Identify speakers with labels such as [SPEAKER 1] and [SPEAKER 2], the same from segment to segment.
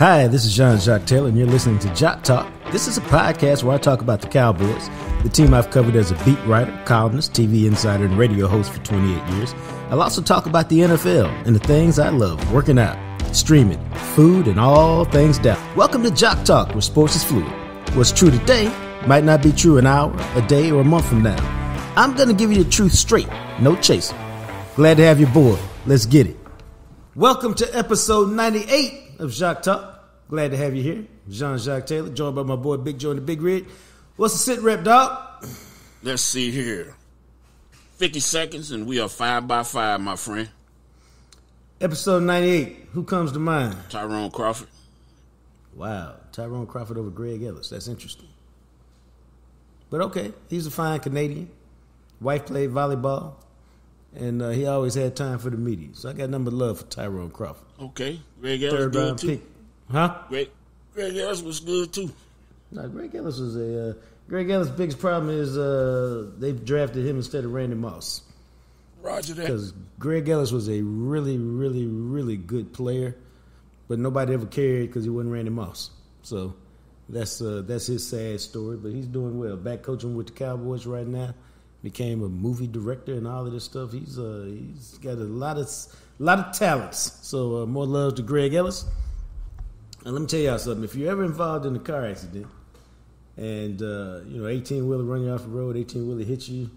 [SPEAKER 1] Hi, this is Jacques Taylor, and you're listening to Jacques Talk. This is a podcast where I talk about the Cowboys, the team I've covered as a beat writer, columnist, TV insider, and radio host for 28 years. I'll also talk about the NFL and the things I love, working out, streaming, food, and all things down. Welcome to Jacques Talk, where sports is fluid. What's true today might not be true an hour, a day, or a month from now. I'm going to give you the truth straight, no chaser. Glad to have you aboard. Let's get it. Welcome to episode 98 of Jacques Talk. Glad to have you here. Jacques Taylor, joined by my boy Big Joe and the Big Red. What's the sit rep, dog?
[SPEAKER 2] Let's see here. 50 seconds and we are 5 by 5, my friend.
[SPEAKER 1] Episode 98. Who comes to mind?
[SPEAKER 2] Tyrone Crawford.
[SPEAKER 1] Wow. Tyrone Crawford over Greg Ellis. That's interesting. But okay. He's a fine Canadian. Wife played volleyball. And he always had time for the media. So I got number love for Tyrone Crawford.
[SPEAKER 2] Okay. Greg Ellis
[SPEAKER 1] Third
[SPEAKER 2] good
[SPEAKER 1] round
[SPEAKER 2] too.
[SPEAKER 1] pick. Huh?
[SPEAKER 2] Greg Ellis was good too.
[SPEAKER 1] No, Greg Ellis was a... Greg Ellis' biggest problem is they drafted him instead of Randy Moss.
[SPEAKER 2] Roger that.
[SPEAKER 1] Because Greg Ellis was a really, really, really good player, but nobody ever cared because he wasn't Randy Moss. So that's his sad story, but he's doing well. Back coaching with the Cowboys right now. Became a movie director and all of this stuff. He's got a lot of talents. So more love to Greg Ellis. And let me tell y'all something. If you're ever involved in a car accident and 18-wheeler run you off the road, 18-wheeler hits you,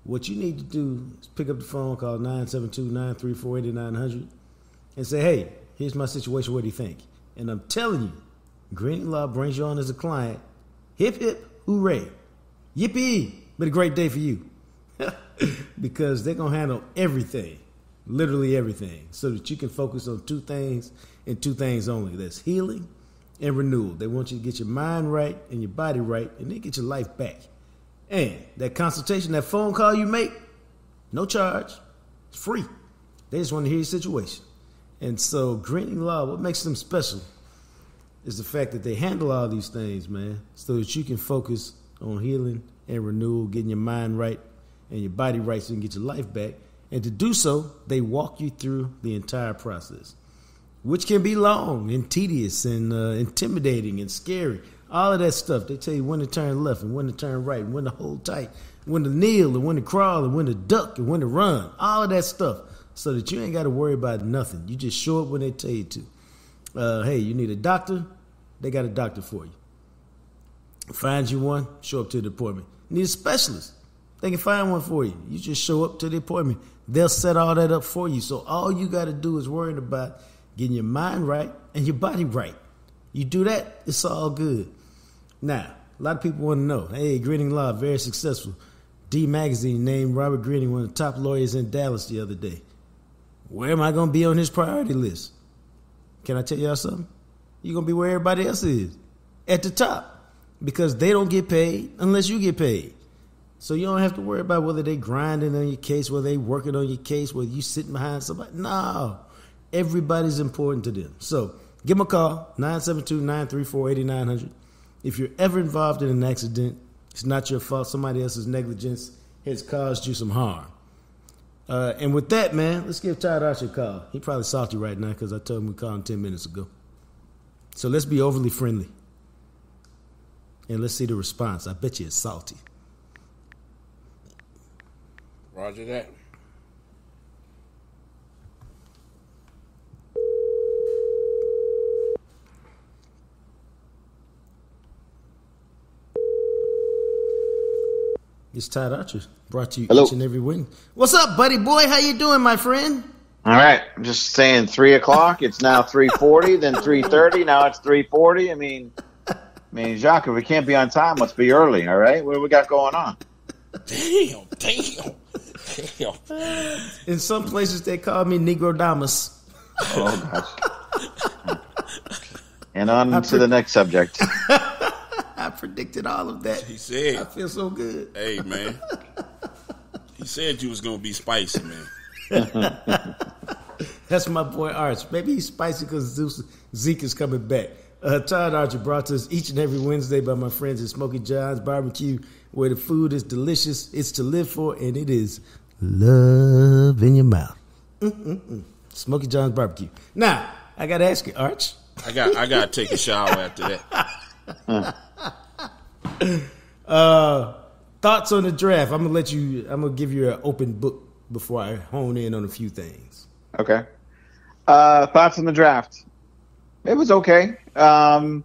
[SPEAKER 1] what you need to do is pick up the phone, call 972-934-8900 and say, hey, here's my situation. What do you think? And I'm telling you, Green Law brings you on as a client. Hip, hip, hooray. Yippee. Been a great day for you. Because they're going to handle everything, literally everything, so that you can focus on two things and two things only. That's healing and renewal. They want you to get your mind right and your body right and then get your life back. And that consultation, that phone call you make, no charge. It's free. They just want to hear your situation. And so Green Law, what makes them special is the fact that they handle all these things, man, so that you can focus on healing and renewal, getting your mind right and your body right so you can get your life back. And to do so, they walk you through the entire process, which can be long and tedious and intimidating and scary. All of that stuff. They tell you when to turn left and when to turn right and when to hold tight, when to kneel and when to crawl and when to duck and when to run. All of that stuff so that you ain't got to worry about nothing. You just show up when they tell you to. Hey, you need a doctor? They got a doctor for you. Find you one, show up to the appointment. Need a specialist? They can find one for you. You just show up to the appointment. They'll set all that up for you. So all you got to do is worry about getting your mind right and your body right. You do that, it's all good. Now, a lot of people want to know, hey, Greening Law, very successful. D Magazine named Robert Greening one of the top lawyers in Dallas the other day. Where am I going to be on his priority list? Can I tell y'all something? You're going to be where everybody else is, at the top. Because they don't get paid unless you get paid. So you don't have to worry about whether they grinding on your case, whether they working on your case, whether you sitting behind somebody. No. Everybody's important to them. So give them a call, 972-934-8900. If you're ever involved in an accident, it's not your fault. Somebody else's negligence has caused you some harm. And with that, man, let's give Todd Archer a call. He probably salty right now because I told him we called him 10 minutes ago. So let's be overly friendly. And let's see the response. I bet you it's salty.
[SPEAKER 2] Roger that.
[SPEAKER 1] It's Todd Archer, brought to you
[SPEAKER 3] Hello.
[SPEAKER 1] each and every week. What's up, buddy boy? How you doing, my friend?
[SPEAKER 3] All right, I'm just saying 3 o'clock. It's now 3:40, then 3:30. Now it's 3:40. I mean, Jacques, if we can't be on time, let's be early, all right? What do we got going on?
[SPEAKER 2] Damn.
[SPEAKER 1] In some places, they call me Negrodamus.
[SPEAKER 3] Oh, gosh. And on to the next subject.
[SPEAKER 1] I predicted all of that.
[SPEAKER 2] He said.
[SPEAKER 1] I feel so good.
[SPEAKER 2] Hey, man. He said you was going to be spicy, man.
[SPEAKER 1] That's my boy Arch. Maybe he's spicy because Zeke is coming back. Todd Archer brought to us each and every Wednesday by my friends at Smoky John's Barbecue, where the food is delicious, it's to live for, and it is love in your mouth. Smoky John's Barbecue. Now, I got to ask you, Arch,
[SPEAKER 2] I got to take a shower after
[SPEAKER 1] that. Thoughts on the draft? I'm gonna give you an open book before I hone in on a few things.
[SPEAKER 3] Okay. Thoughts on the draft? It was okay. I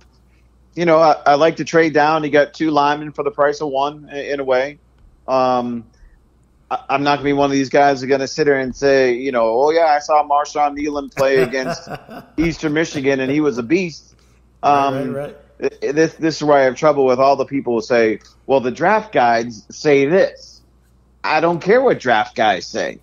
[SPEAKER 3] like to trade down. You got 2 linemen for the price of 1 in a way. I'm not going to be one of these guys who's going to sit here and say, oh, yeah, I saw Marshawn Nealon play against Eastern Michigan, and he was a beast.
[SPEAKER 1] Right.
[SPEAKER 3] This is where I have trouble with all the people who say, well, the draft guides say this. I don't care what draft guys say.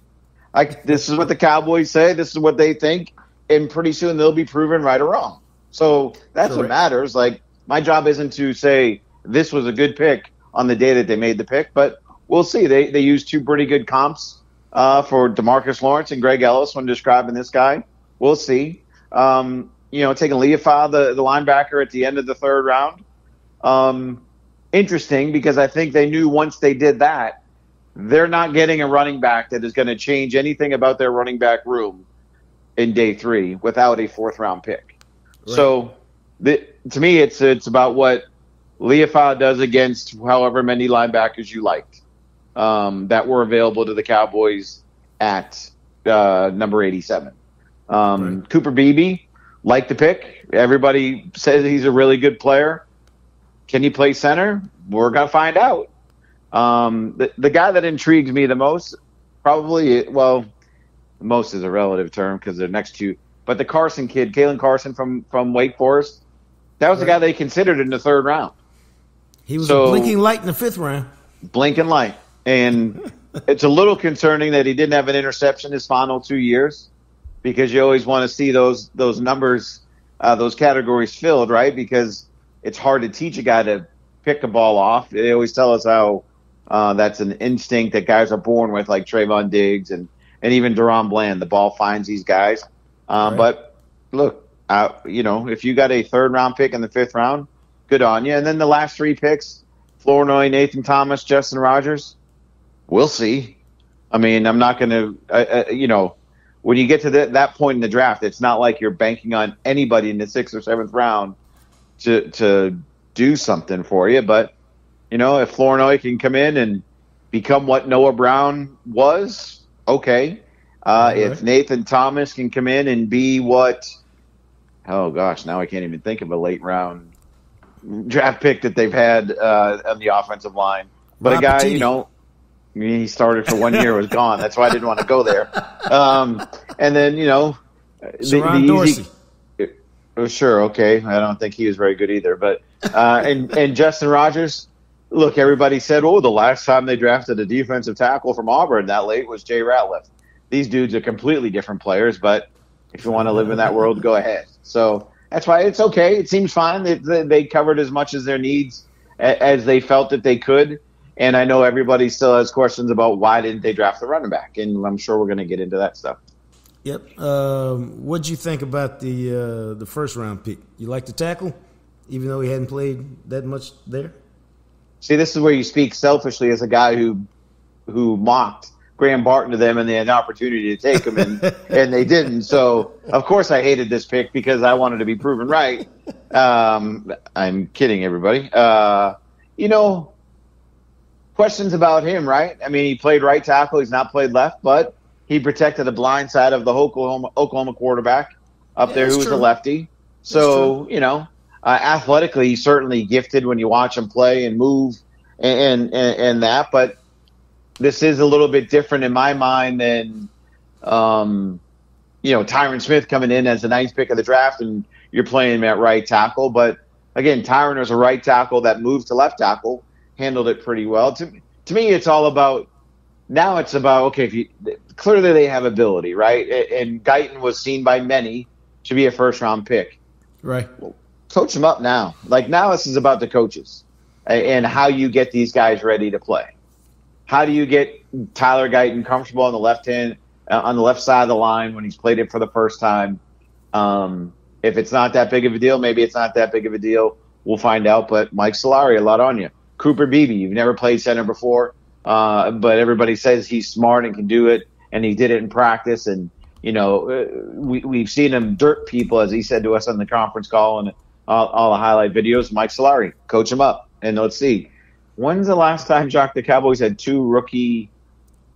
[SPEAKER 3] This is what the Cowboys say. This is what they think. And pretty soon they'll be proven right or wrong. So that's what matters. Like, my job isn't to say this was a good pick on the day that they made the pick, but we'll see. They used 2 pretty good comps for DeMarcus Lawrence and Greg Ellis when describing this guy. We'll see. Taking Leafau, the linebacker, at the end of the 3rd round. Interesting, because I think they knew once they did that, they're not getting a running back that is going to change anything about their running back room in day 3 without a 4th-round pick. Right. So, to me, it's about what Leafau does against however many linebackers you liked that were available to the Cowboys at number 87. Right. Cooper Beebe, liked the pick. Everybody says he's a really good player. Can he play center? We're going to find out. The guy that intrigues me the most, probably, well, most is a relative term because they're next to, but the Carson kid, Kalen Carson from Wake Forest, that was the guy they considered in the 3rd round.
[SPEAKER 1] He was a blinking light in the 5th round.
[SPEAKER 3] Blinking light. And it's a little concerning that he didn't have an interception his final 2 years, because you always want to see those numbers, those categories filled, right? Because it's hard to teach a guy to pick a ball off. They always tell us how that's an instinct that guys are born with, like Trayvon Diggs and even Deron Bland. The ball finds these guys. Right. But look, if you got a 3rd-round pick in the 5th round, good on you. And then the last 3 picks, Flournoy, Nathan Thomas, Justin Rogers, we'll see. I mean, I'm not going to, when you get to that point in the draft, it's not like you're banking on anybody in the 6th or 7th round to do something for you. But, if Flournoy can come in and become what Noah Brown was, okay. If Nathan Thomas can come in and be what, oh gosh, now I can't even think of a late round draft pick that they've had on the offensive line. But a guy, he started for 1 year, was gone. That's why I didn't want to go there. And then,
[SPEAKER 1] the Dorsey.
[SPEAKER 3] Sure, okay. I don't think he was very good either. But and Justin Rogers, look, everybody said, the last time they drafted a defensive tackle from Auburn that late was Jay Ratliff. These dudes are completely different players, but if you want to live in that world, go ahead. So that's why it's okay. It seems fine. They covered as much as their needs as they felt that they could. And I know everybody still has questions about why didn't they draft the running back, and I'm sure we're going to get into that stuff.
[SPEAKER 1] Yep. What'd you think about the 1st-round pick? You like the tackle, even though he hadn't played that much there?
[SPEAKER 3] See, this is where you speak selfishly as a guy who mocked Graham Barton to them, and they had an opportunity to take him, and they didn't. So, of course, I hated this pick because I wanted to be proven right. I'm kidding, everybody. Questions about him, right? I mean, he played right tackle. He's not played left, but he protected the blind side of the Oklahoma quarterback up there who was a lefty. So, athletically, he's certainly gifted when you watch him play and move and that. But this is a little bit different in my mind than, Tyron Smith coming in as the 9th pick of the draft and you're playing him at right tackle. But, again, Tyron was a right tackle that moved to left tackle, handled it pretty well. To me, it's all about – now it's about, okay, clearly they have ability, right? And Guyton was seen by many to be a 1st-round pick.
[SPEAKER 1] Right.
[SPEAKER 3] Well, coach them up now. Like, now this is about the coaches and how you get these guys ready to play. How do you get Tyler Guyton comfortable on the left side of the line when he's played it for the first time? If it's not that big of a deal, maybe it's not that big of a deal. We'll find out. But Mike Solari, a lot on you. Cooper Beebe, you've never played center before, but everybody says he's smart and can do it, and he did it in practice. And we've seen him dirt people, as he said to us on the conference call and all the highlight videos. Mike Solari, coach him up. And let's see. When's the last time, Jacques, the Cowboys had 2 rookie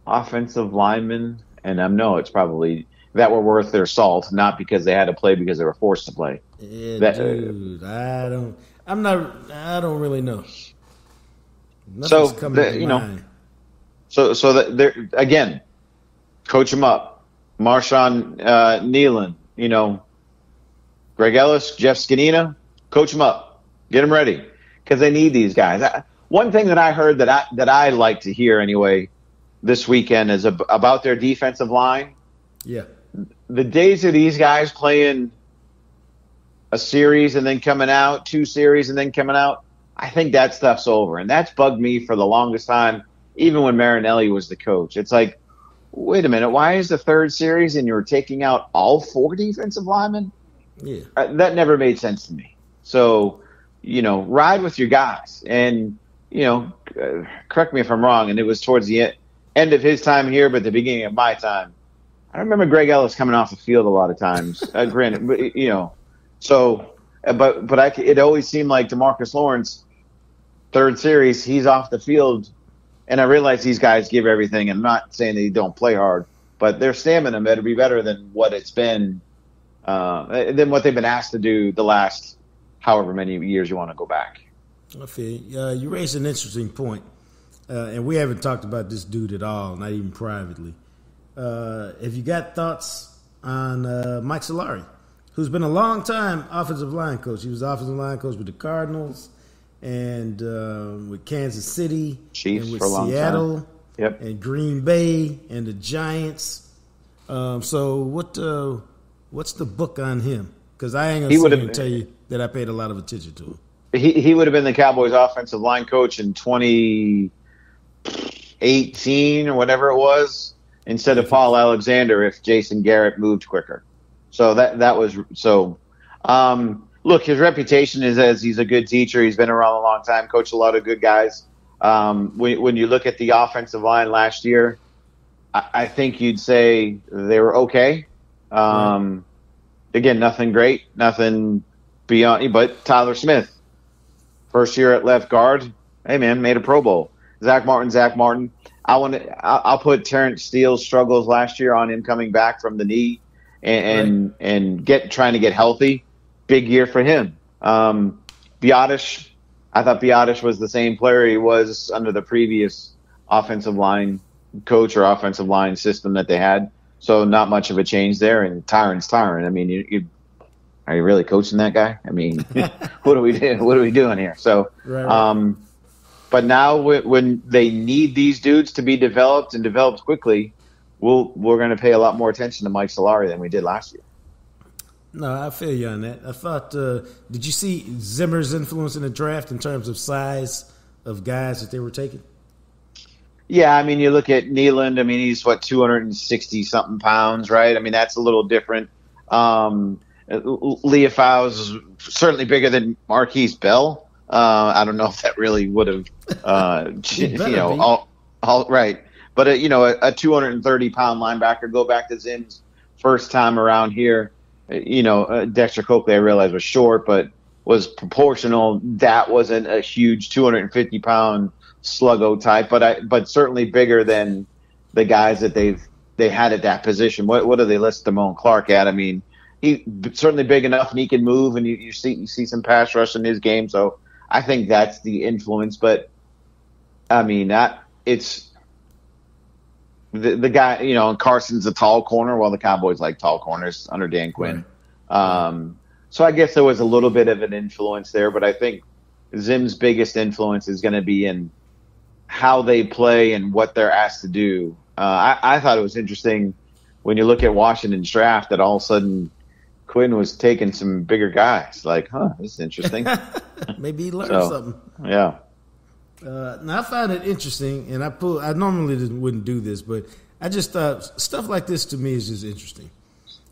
[SPEAKER 3] offensive linemen? And I know it's probably that were worth their salt, not because they had to play because they were forced to play.
[SPEAKER 1] Yeah, dude, I don't really know. Nothing's coming to mind.
[SPEAKER 3] So that again, coach them up. Marshawn Nealon, Greg Ellis, Jeff Scanina, coach them up. Get them ready because they need these guys. One thing that I heard that I like to hear anyway this weekend is about their defensive line.
[SPEAKER 1] Yeah.
[SPEAKER 3] The days of these guys playing a series and then coming out, 2 series and then coming out, I think that stuff's over. And that's bugged me for the longest time, even when Marinelli was the coach. It's like, wait a minute, why is the 3rd series and you're taking out all 4 defensive linemen?
[SPEAKER 1] Yeah.
[SPEAKER 3] That never made sense to me. So, ride with your guys. And, correct me if I'm wrong, and it was towards the end of his time here, but the beginning of my time. I remember Greg Ellis coming off the field a lot of times. Granted, but, it always seemed like DeMarcus Lawrence, 3rd series, he's off the field. And I realize these guys give everything. I'm not saying they don't play hard, but their stamina better be better than what it's been, than what they've been asked to do the last however many years you want to go back.
[SPEAKER 1] I feel you raised an interesting point, and we haven't talked about this dude at all, not even privately. Have you got thoughts on Mike Solari, who's been a long time offensive line coach? He was offensive line coach with the Cardinals and with Kansas City,
[SPEAKER 3] Chiefs
[SPEAKER 1] and with
[SPEAKER 3] for a long
[SPEAKER 1] Seattle,
[SPEAKER 3] time. Yep.
[SPEAKER 1] And Green Bay and the Giants. So what's the book on him? Because I ain't gonna sit here and tell you that I paid a lot of attention to him.
[SPEAKER 3] He would have been the Cowboys' offensive line coach in 2018 or whatever it was, instead of Paul Alexander if Jason Garrett moved quicker. So that was so. Look, his reputation is as he's a good teacher. He's been around a long time, coached a lot of good guys. When you look at the offensive line last year, I think you'd say they were okay. Again, nothing great, nothing beyond. But Tyler Smith, first year at left guard, hey man, made a Pro Bowl. Zach Martin. I'll put Terrence Steele's struggles last year on him coming back from the knee and trying to get healthy. Big year for him. Biotish, I thought Biotish was the same player he was under the previous offensive line coach or offensive line system that they had. So not much of a change there. And Tyron's Tyron. I mean, are you really coaching that guy? I mean, what are we doing? What are we doing here? So,
[SPEAKER 1] right.
[SPEAKER 3] But now when they need these dudes to be developed and developed quickly, we're going to pay a lot more attention to Mike Solari than we did last year.
[SPEAKER 1] No, I feel you on that. I thought, did you see Zimmer's influence in the draft in terms of size of guys that they were taking?
[SPEAKER 3] Yeah, I mean, you look at Nealon. I mean, he's 260-something pounds, right? I mean, that's a little different. Leofau's certainly bigger than Marquise Bell. I don't know if that really would have, all right. But, a 230-pound linebacker, go back to Zim's first time around here. Dexter Coakley, I realized, was short, but was proportional. That wasn't a huge 250-pound sluggo type, but certainly bigger than the guys that they had at that position. What do they list Damone Clark at? I mean, he's certainly big enough and he can move, and you see some pass rush in his game. So I think that's the influence. But I mean, it's the guy. And Carson's a tall corner. Well, the Cowboys like tall corners under Dan Quinn. Right. So I guess there was a little bit of an influence there, but I think Zim's biggest influence is going to be in how they play and what they're asked to do. I thought it was interesting when you look at Washington's draft that all of a sudden Quinn was taking some bigger guys. Like, this is interesting.
[SPEAKER 1] Maybe he learned something.
[SPEAKER 3] Yeah.
[SPEAKER 1] Now I found it interesting, and I normally wouldn't do this, but I just thought stuff like this to me is just interesting.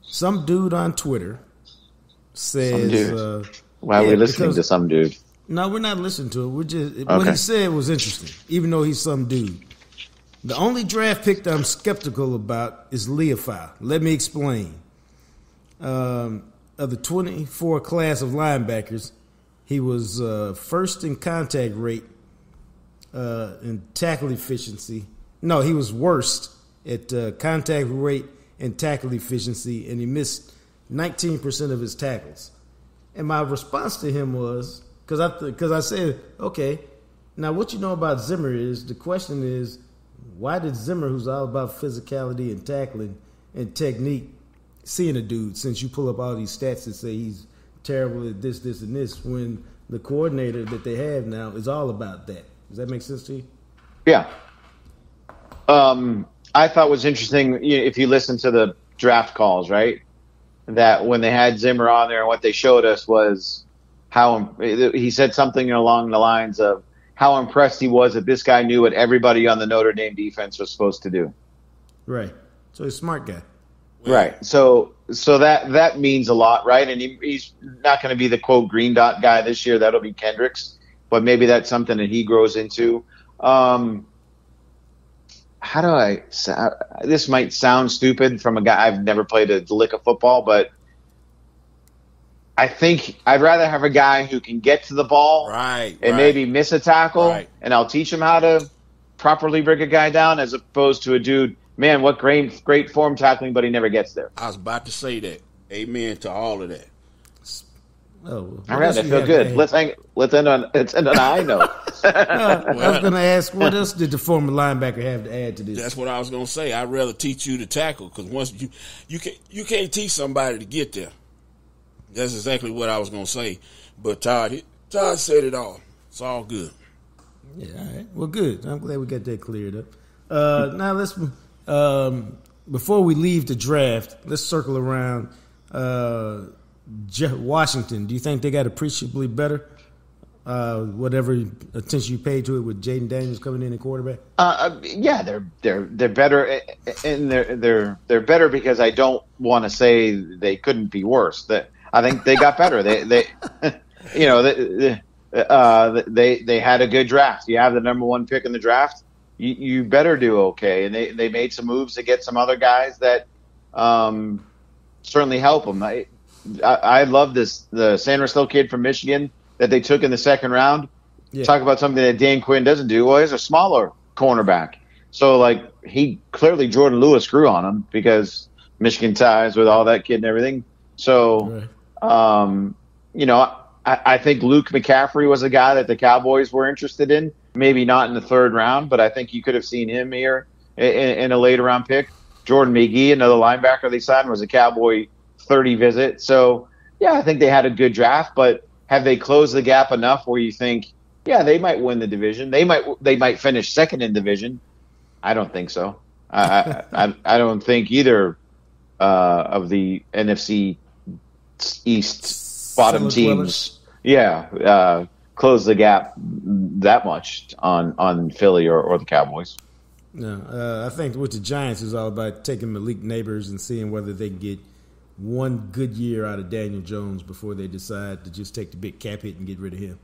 [SPEAKER 1] Some dude on Twitter says,
[SPEAKER 3] "Why are we listening to some dude?"
[SPEAKER 1] No, we're not listening to it. We're just what he said was interesting, even though he's some dude. The only draft pick that I'm skeptical about is Leafau. Let me explain. Of the 24 class of linebackers, he was first in contact rate and tackle efficiency. No, he was worst at contact rate and tackle efficiency, and he missed 19% of his tackles. And my response to him was, because I said, okay, now what you know about Zimmer is, the question is, why did Zimmer, who's all about physicality and tackling and technique, seeing a dude, since you pull up all these stats that say he's terrible at this, this, and this, when the coordinator that they have now is all about that? Does that make sense to you?
[SPEAKER 3] Yeah. I thought was interesting, if you listen to the draft calls, right, that when they had Zimmer on there, what they showed us was how he said something along the lines of how impressed he was that this guy knew what everybody on the Notre Dame defense was supposed to do.
[SPEAKER 1] Right. So he's a smart guy.
[SPEAKER 3] Right. So that means a lot, right? And he's not going to be the, quote, green dot guy this year. That'll be Kendricks. But maybe that's something that he grows into. How do I – this might sound stupid from a guy – I've never played a lick of football, but I think I'd rather have a guy who can get to the ball and maybe miss a tackle, and I'll teach him how to properly break a guy down, as opposed to a dude, man, what great form tackling, but he never gets there.
[SPEAKER 2] I was about to say that. Amen to all of that.
[SPEAKER 1] Oh,
[SPEAKER 3] all right, I feel good. Let's end on a high note.
[SPEAKER 1] I was going to ask, what else did the former linebacker have to add to this?
[SPEAKER 2] That's what I was going to say. I'd rather teach you to tackle, because once you can't teach somebody to get there. That's exactly what I was going to say. But Todd said it all. It's all good.
[SPEAKER 1] Yeah, all right. Well, good. I'm glad we got that cleared up. Now let's before we leave the draft, let's circle around Washington. Do you think they got appreciably better? Whatever attention you paid to it with Jaden Daniels coming in at quarterback.
[SPEAKER 3] Yeah, they're better, and they're better because I don't want to say they couldn't be worse. I think they got better. They had a good draft. You have the number one pick in the draft. You better do okay. And they made some moves to get some other guys that certainly help them. I love the Sandersville kid from Michigan that they took in the second round. Yeah. Talk about something that Dan Quinn doesn't do. Well, he's a smaller cornerback. So, he clearly Jordan Lewis grew on him because Michigan ties with all that kid and everything. So, I think Luke McCaffrey was a guy that the Cowboys were interested in. Maybe not in the third round, but I think you could have seen him here in a later round pick. Jordan McGee, another linebacker they signed, was a Cowboy 30 visit. So, yeah, I think they had a good draft, but have they closed the gap enough where you think, yeah, they might win the division? They might finish second in division. I don't think so. I don't think either of the NFC East bottom teams, close the gap that much on Philly or the Cowboys.
[SPEAKER 1] No, I think with the Giants is all about taking Malik Neighbors and seeing whether they can get one good year out of Daniel Jones before they decide to just take the big cap hit and get rid of him.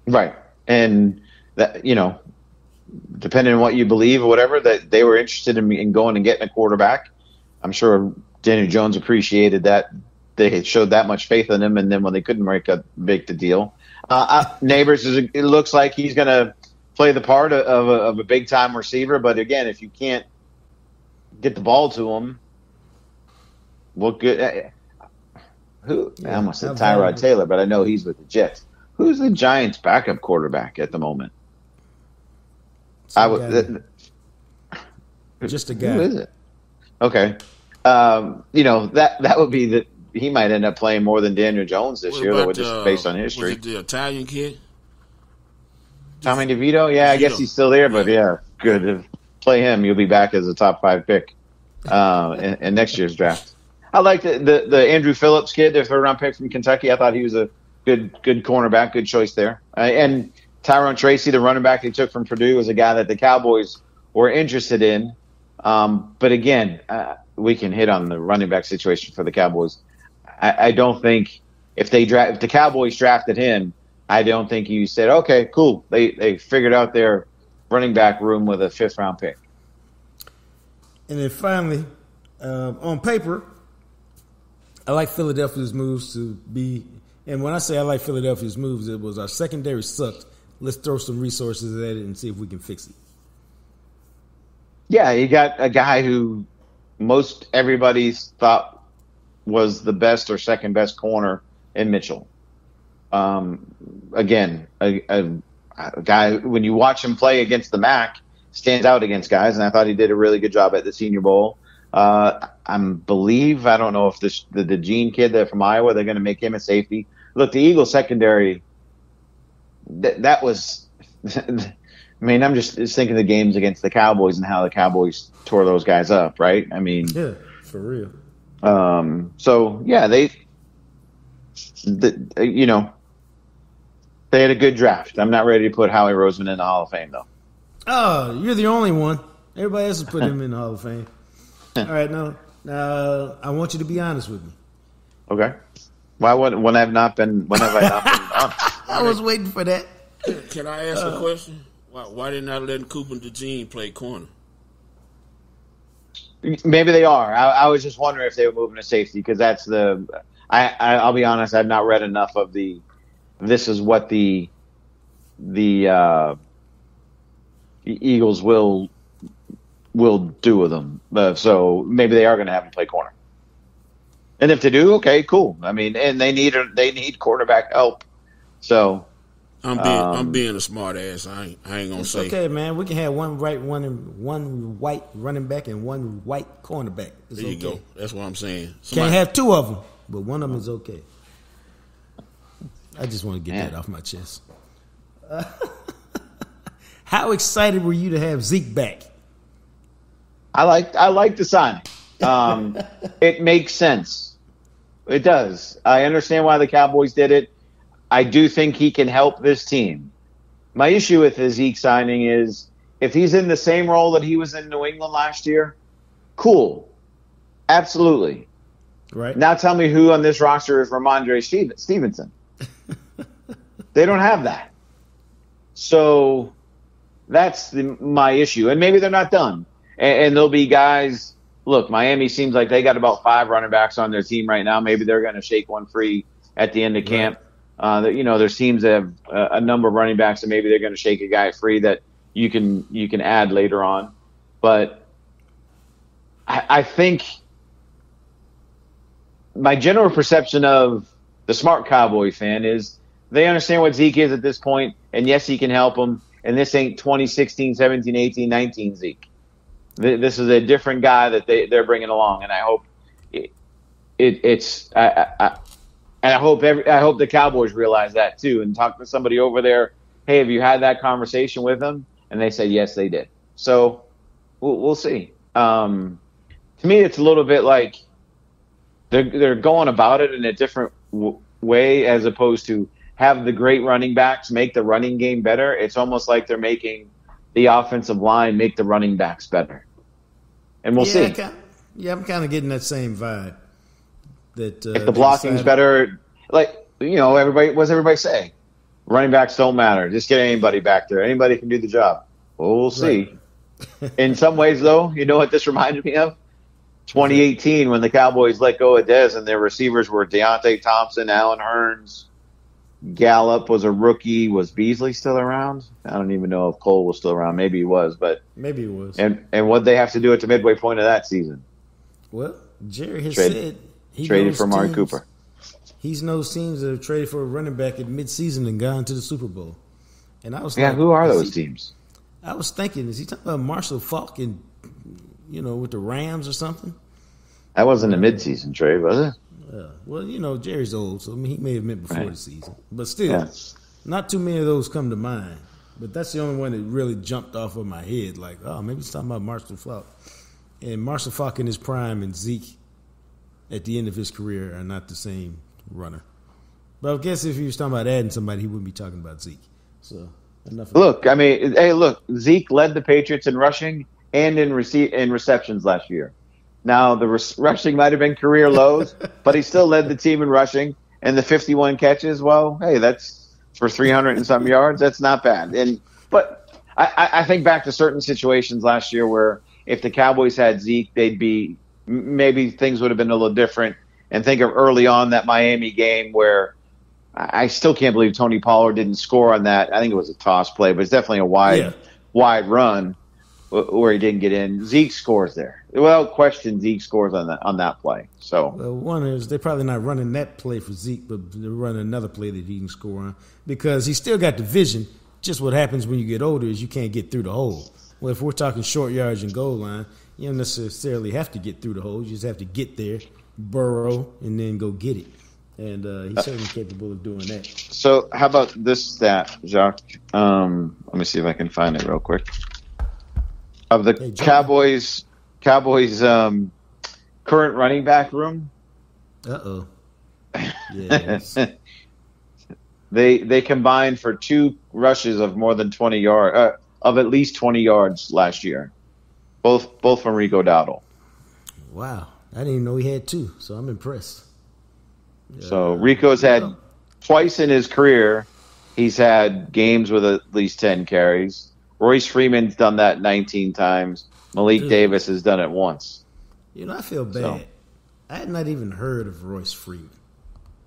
[SPEAKER 3] Right. And that, depending on what you believe or whatever, that they were interested in going and getting a quarterback. I'm sure Daniel Jones appreciated that they had showed that much faith in him, and then when they couldn't make the deal. Neighbors, it looks like he's going to play the part of a big-time receiver, but again, if you can't get the ball to him, what good? I almost said Tyrod Taylor, but I know he's with the Jets. Who's the Giants' backup quarterback at the moment?
[SPEAKER 1] Just a guy.
[SPEAKER 3] Who is it? Okay. That would be that he might end up playing more than Daniel Jones this year, though, just based on history.
[SPEAKER 2] Was it the Italian kid?
[SPEAKER 3] Tommy DeVito? Yeah, I guess he's still there, but good. Play him. You'll be back as a top 5 pick in next year's draft. I like the Andrew Phillips kid, their third-round pick from Kentucky. I thought he was a good cornerback, good choice there. And Tyrone Tracy, the running back they took from Purdue, was a guy that the Cowboys were interested in. But again, we can hit on the running back situation for the Cowboys. I don't think if the Cowboys drafted him, I don't think you said, okay, cool. They figured out their running back room with a 5th-round pick.
[SPEAKER 1] And then finally, on paper, I like Philadelphia's moves to be. And when I say I like Philadelphia's moves, it was our secondary sucked. Let's throw some resources at it and see if we can fix it.
[SPEAKER 3] Yeah, you got a guy who most everybody thought was the best or second best corner in Mitchell. Again, a guy, when you watch him play against the MAC, stands out against guys, and I thought he did a really good job at the Senior Bowl. I don't know if the Gene kid there from Iowa, they're going to make him a safety. Look, the Eagles secondary, that was I mean, I'm just thinking of the games against the Cowboys and how the Cowboys tore those guys up, right? I mean,
[SPEAKER 1] yeah, for real.
[SPEAKER 3] So yeah, they had a good draft. I'm not ready to put Howie Roseman in the Hall of Fame though.
[SPEAKER 1] Oh, you're the only one. Everybody else has put him in the Hall of Fame. All right, now I want you to be honest with me.
[SPEAKER 3] Okay. When have I not been honest?
[SPEAKER 1] I was waiting for that.
[SPEAKER 2] Can I ask a question? Why didn't I let Cooper DeJean play corner?
[SPEAKER 3] Maybe they are. I was just wondering if they were moving to safety because that's I'll be honest. I've not read enough of this is what the Eagles will do with them. So maybe they are going to have him play corner. And if they do, okay, cool. I mean, and they need quarterback help. So
[SPEAKER 2] I'm being a smart ass. I ain't gonna say.
[SPEAKER 1] Okay, man. We can have one white running back and one white cornerback. It's
[SPEAKER 2] there you
[SPEAKER 1] okay.
[SPEAKER 2] go. That's what I'm saying.
[SPEAKER 1] Can't have two of them, but one of them is okay. I just want to get that off my chest. How excited were you to have Zeke back?
[SPEAKER 3] I like the signing. It makes sense. It does. I understand why the Cowboys did it. I do think he can help this team. My issue with the Zeke signing is if he's in the same role that he was in New England last year, cool. Absolutely.
[SPEAKER 1] Right.
[SPEAKER 3] Now tell me who on this roster is Ramondre Stevenson. They don't have that. So that's my issue. And maybe they're not done. And there'll be guys. Look, Miami seems like they got about 5 running backs on their team right now. Maybe they're going to shake one free at the end of camp. There's teams that have a number of running backs, and maybe they're going to shake a guy free that you can add later on. But I think my general perception of the smart Cowboy fan is they understand what Zeke is at this point, and yes, he can help them. And this ain't 2016, 17, 18, 19 Zeke. This is a different guy that they're bringing along, and I hope I hope the Cowboys realize that too, and talk to somebody over there. Hey, have you had that conversation with them? And they said yes, they did. So we'll see. To me, it's a little bit like they're going about it in a different way as opposed to have the great running backs make the running game better. It's almost like they're making the offensive line make the running backs better. And we'll see.
[SPEAKER 1] I'm kind of getting that same vibe. That
[SPEAKER 3] if the blocking's better, everybody say? Running backs don't matter. Just get anybody back there. Anybody can do the job. Well, we'll see. Right. In some ways, though, you know what this reminded me of? 2018 when the Cowboys let go of Dez and their receivers were Deontay Thompson, Allen Hurns, Gallup was a rookie. Was Beasley still around? I don't even know if Cole was still around. Maybe he was, but
[SPEAKER 1] maybe he was.
[SPEAKER 3] And what they have to do at the midway point of that season?
[SPEAKER 1] Well, Jerry has said he
[SPEAKER 3] traded for Amari Cooper.
[SPEAKER 1] He's knows teams that have traded for a running back at midseason and gone to the Super Bowl. And I was
[SPEAKER 3] who are those teams?
[SPEAKER 1] I was thinking, is he talking about Marshall Faulk and with the Rams or something?
[SPEAKER 3] That wasn't a midseason trade, was it?
[SPEAKER 1] Well, Jerry's old, so he may have meant before the season. But still, not too many of those come to mind. But that's the only one that really jumped off of my head. Like, maybe he's talking about Marshall Faulk. And Marshall Faulk in his prime and Zeke at the end of his career are not the same runner. But I guess if he was talking about adding somebody, he wouldn't be talking about Zeke. So, enough of
[SPEAKER 3] that. Zeke led the Patriots in rushing and in receptions last year. Now, the rushing might have been career lows, but he still led the team in rushing. And the 51 catches, well, hey, that's for 300 and some yards. That's not bad. But I think back to certain situations last year where if the Cowboys had Zeke, maybe things would have been a little different. And think of early on that Miami game where I still can't believe Tony Pollard didn't score on that. I think it was a toss play, but it's definitely a wide run where he didn't get in. Zeke scores there. Well, Zeke scores on that play. So
[SPEAKER 1] one is they're probably not running that play for Zeke, but they're running another play that he can score on because he's still got the vision. Just what happens when you get older is you can't get through the hole. Well, if we're talking short yards and goal line, you don't necessarily have to get through the hole. You just have to get there, burrow, and then go get it. And he's certainly capable of doing that.
[SPEAKER 3] So how about this stat, Jacques? Let me see if I can find it real quick. Of the Cowboys' current running back room.
[SPEAKER 1] Uh-oh. Yes.
[SPEAKER 3] They combined for 2 rushes of more than 20 yards, of at least 20 yards last year. Both from Rico Dowdle.
[SPEAKER 1] Wow. I didn't even know he had 2, so I'm impressed.
[SPEAKER 3] So Rico's had twice in his career, he's had games with at least 10 carries. Royce Freeman's done that 19 times. Malik Davis has done it once.
[SPEAKER 1] I feel bad. So, I had not even heard of Royce Freeman.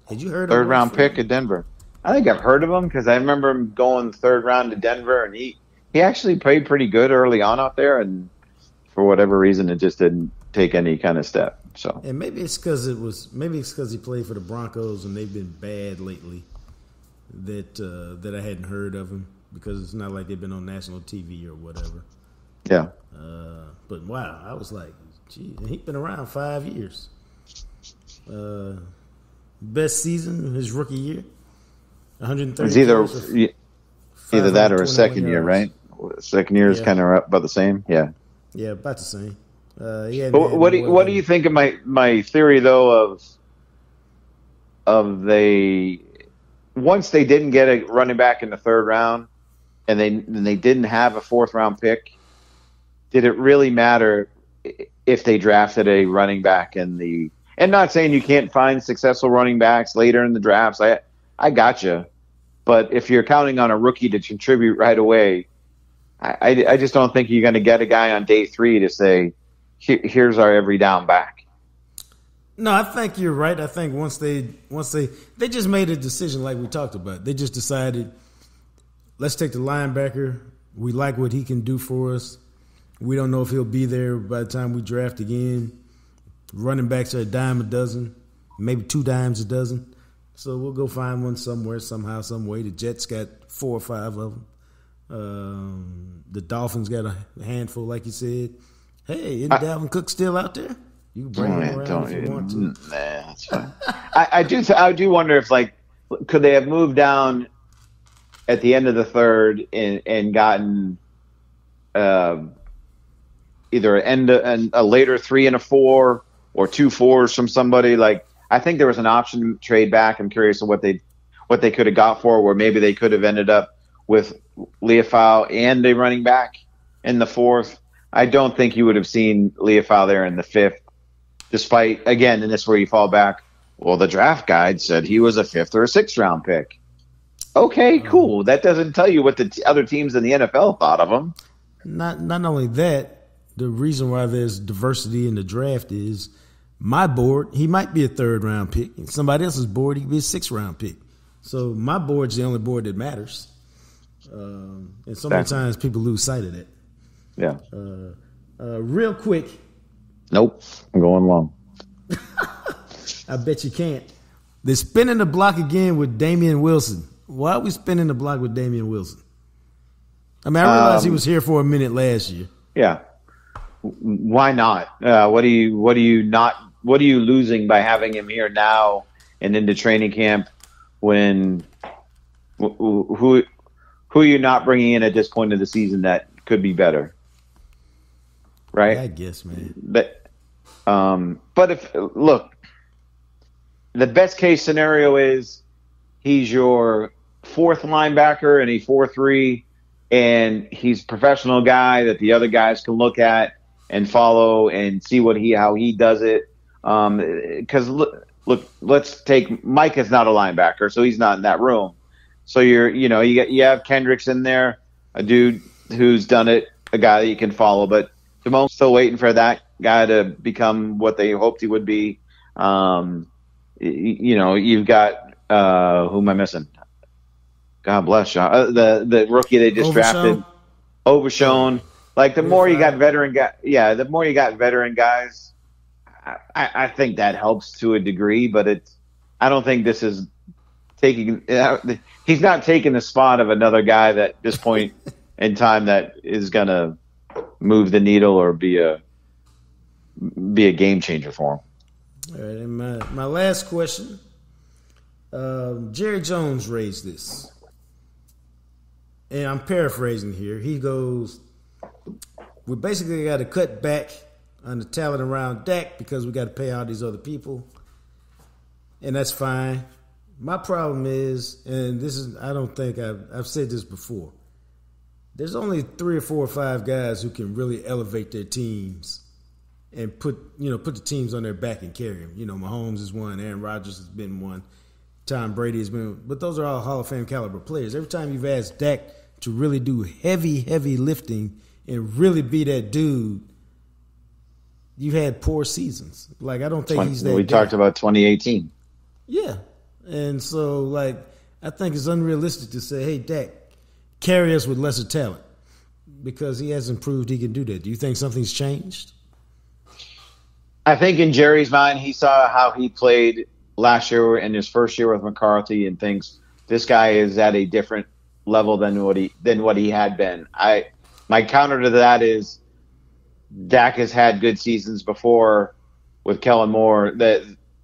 [SPEAKER 1] Had you heard of
[SPEAKER 3] him? 3rd round pick at Denver. I think I've heard of him because I remember him going 3rd round to Denver, and he actually played pretty good early on out there, and for whatever reason, it just didn't take any kind of step. So,
[SPEAKER 1] and maybe it's because he played for the Broncos and they've been bad lately that I hadn't heard of him because it's not like they've been on national TV or whatever.
[SPEAKER 3] Yeah.
[SPEAKER 1] But wow, I was like, gee, and he's been around 5 years. Best season his rookie year, 130.
[SPEAKER 3] It's either that or a second year, right? Second year is kind of about the same. Yeah.
[SPEAKER 1] Yeah, about the same.
[SPEAKER 3] What do you think of my theory though of once they didn't get a running back in the 3rd round and they didn't have a 4th round pick, did it really matter if they drafted a running back and not saying you can't find successful running backs later in the drafts. I gotcha. But if you're counting on a rookie to contribute right away, I just don't think you're going to get a guy on day 3 to say, here's our every down back.
[SPEAKER 1] No, I think you're right. I think once they just made a decision like we talked about. They just decided, let's take the linebacker. We like what he can do for us. We don't know if he'll be there by the time we draft again. Running backs are a dime a dozen, maybe 2 dimes a dozen. So we'll go find one somewhere, somehow, some way. The Jets got 4 or 5 of them. The Dolphins got a handful, like you said. Hey, isn't Dalvin Cook still out there? You can bring him around if you want to.
[SPEAKER 3] Nah, that's fine. I do wonder if, could they have moved down at the end of the 3rd and gotten either a later 3 and a 4 or 2 4s from somebody? I think there was an option trade back. I'm curious of what they could have got for, where maybe they could have ended up with Leafau and a running back in the 4th. I don't think you would have seen Leafau there in the 5th, despite, again, and this is where you fall back, well, the draft guide said he was a 5th or a 6th round pick. Okay, cool. That doesn't tell you what the other teams in the NFL thought of him.
[SPEAKER 1] Not only that, the reason why there's diversity in the draft is my board, he might be a 3rd round pick. Somebody else's board, he could be a 6th round pick. So my board's the only board that matters. And so many times people lose sight of that.
[SPEAKER 3] Yeah.
[SPEAKER 1] Real quick.
[SPEAKER 3] Nope. I'm going long.
[SPEAKER 1] I bet you can't. They're spinning the block again with Damian Wilson. Why are we spinning the block with Damian Wilson? I mean, I realized he was here for a minute last year.
[SPEAKER 3] Yeah. Why not? What are you losing by having him here now and into training camp when who are you not bringing in at this point of the season that could be better? Right?
[SPEAKER 1] Yeah, I guess, man.
[SPEAKER 3] But look, the best case scenario is he's your 4th linebacker and a 4-3, and he's a professional guy that the other guys can look at and follow and see how he does it. Because look, let's take Mike is not a linebacker, so he's not in that room. So you have Kendricks in there, a dude who's done it, a guy that you can follow. But Timon's still waiting for that guy to become what they hoped he would be. You've got who am I missing? God bless you. The rookie they just drafted, Overshown. Like the more you got veteran guys, I think that helps to a degree. But I don't think this is taking. He's not taking the spot of another guy that at this point in time that is gonna move the needle or be a game changer for him.
[SPEAKER 1] All right, and my last question. Jerry Jones raised this, and I'm paraphrasing here. He goes, "We basically got to cut back on the talent around Dak because we got to pay all these other people, and that's fine. My problem is, and this is, I don't think I've said this before. There's only 3 or 4 or 5 guys who can really elevate their teams and put the teams on their back and carry them. Mahomes is one, Aaron Rodgers has been one, Tom Brady has been, but those are all Hall of Fame caliber players. Every time you've asked Dak to really do heavy lifting and really be that dude, you've had poor seasons. Like, I don't think he's that.
[SPEAKER 3] We talked about 2018.
[SPEAKER 1] Yeah, and so I think it's unrealistic to say, "Hey, Dak, carry us with lesser talent," because he hasn't proved he can do that. Do you think something's changed?
[SPEAKER 3] I think in Jerry's mind, he saw how he played last year in his first year with McCarthy and thinks this guy is at a different level than what he had been. My counter to that is Dak has had good seasons before with Kellen Moore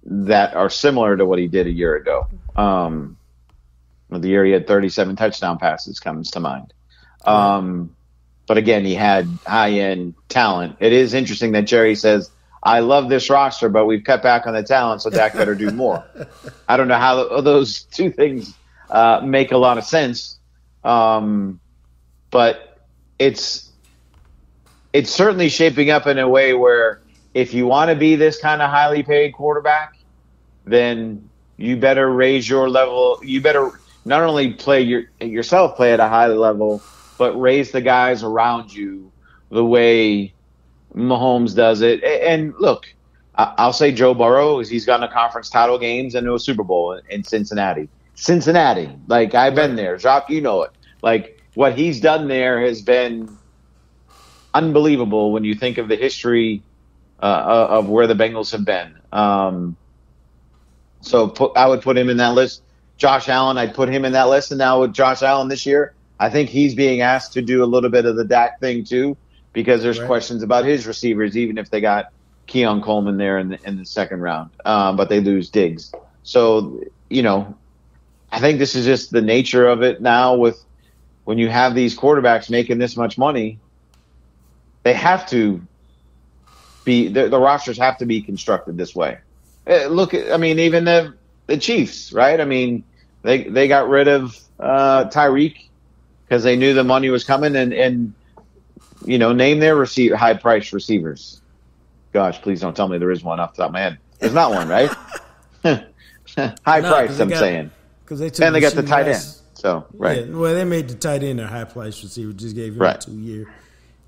[SPEAKER 3] that are similar to what he did a year ago. The year he had 37 touchdown passes comes to mind. But again, he had high-end talent. It is interesting that Jerry says, "I love this roster, but we've cut back on the talent, so Dak better do more." I don't know how those two things make a lot of sense. But it's certainly shaping up in a way where if you want to be this kind of highly paid quarterback, then you better raise your level. You better not only play yourself play at a high level, but raise the guys around you the way Mahomes does it. And look, I'll say Joe Burrow he's gotten to conference title games and to a Super Bowl in Cincinnati. Like, I've been there. Jacques, you know it. Like, what he's done there has been unbelievable when you think of the history of where the Bengals have been. So I would put him in that list. Josh Allen, I'd put him in that list. And now with Josh Allen this year, I think he's being asked to do a little bit of the Dak thing too, because there's questions about his receivers, even if they got Keon Coleman there in the second round. But they lose Diggs. So, I think this is just the nature of it now with when you have these quarterbacks making this much money, they have to be, the rosters have to be constructed this way. Even the Chiefs, right? I mean, they got rid of Tyreek because they knew the money was coming and name their high-priced receivers. Gosh, please don't tell me there is one off the top of my head. There's not one, right? High-priced, I'm saying. And they got the tight end. So, right.
[SPEAKER 1] Yeah, well, they made the tight end a high-priced receiver. Just gave him a 2-year,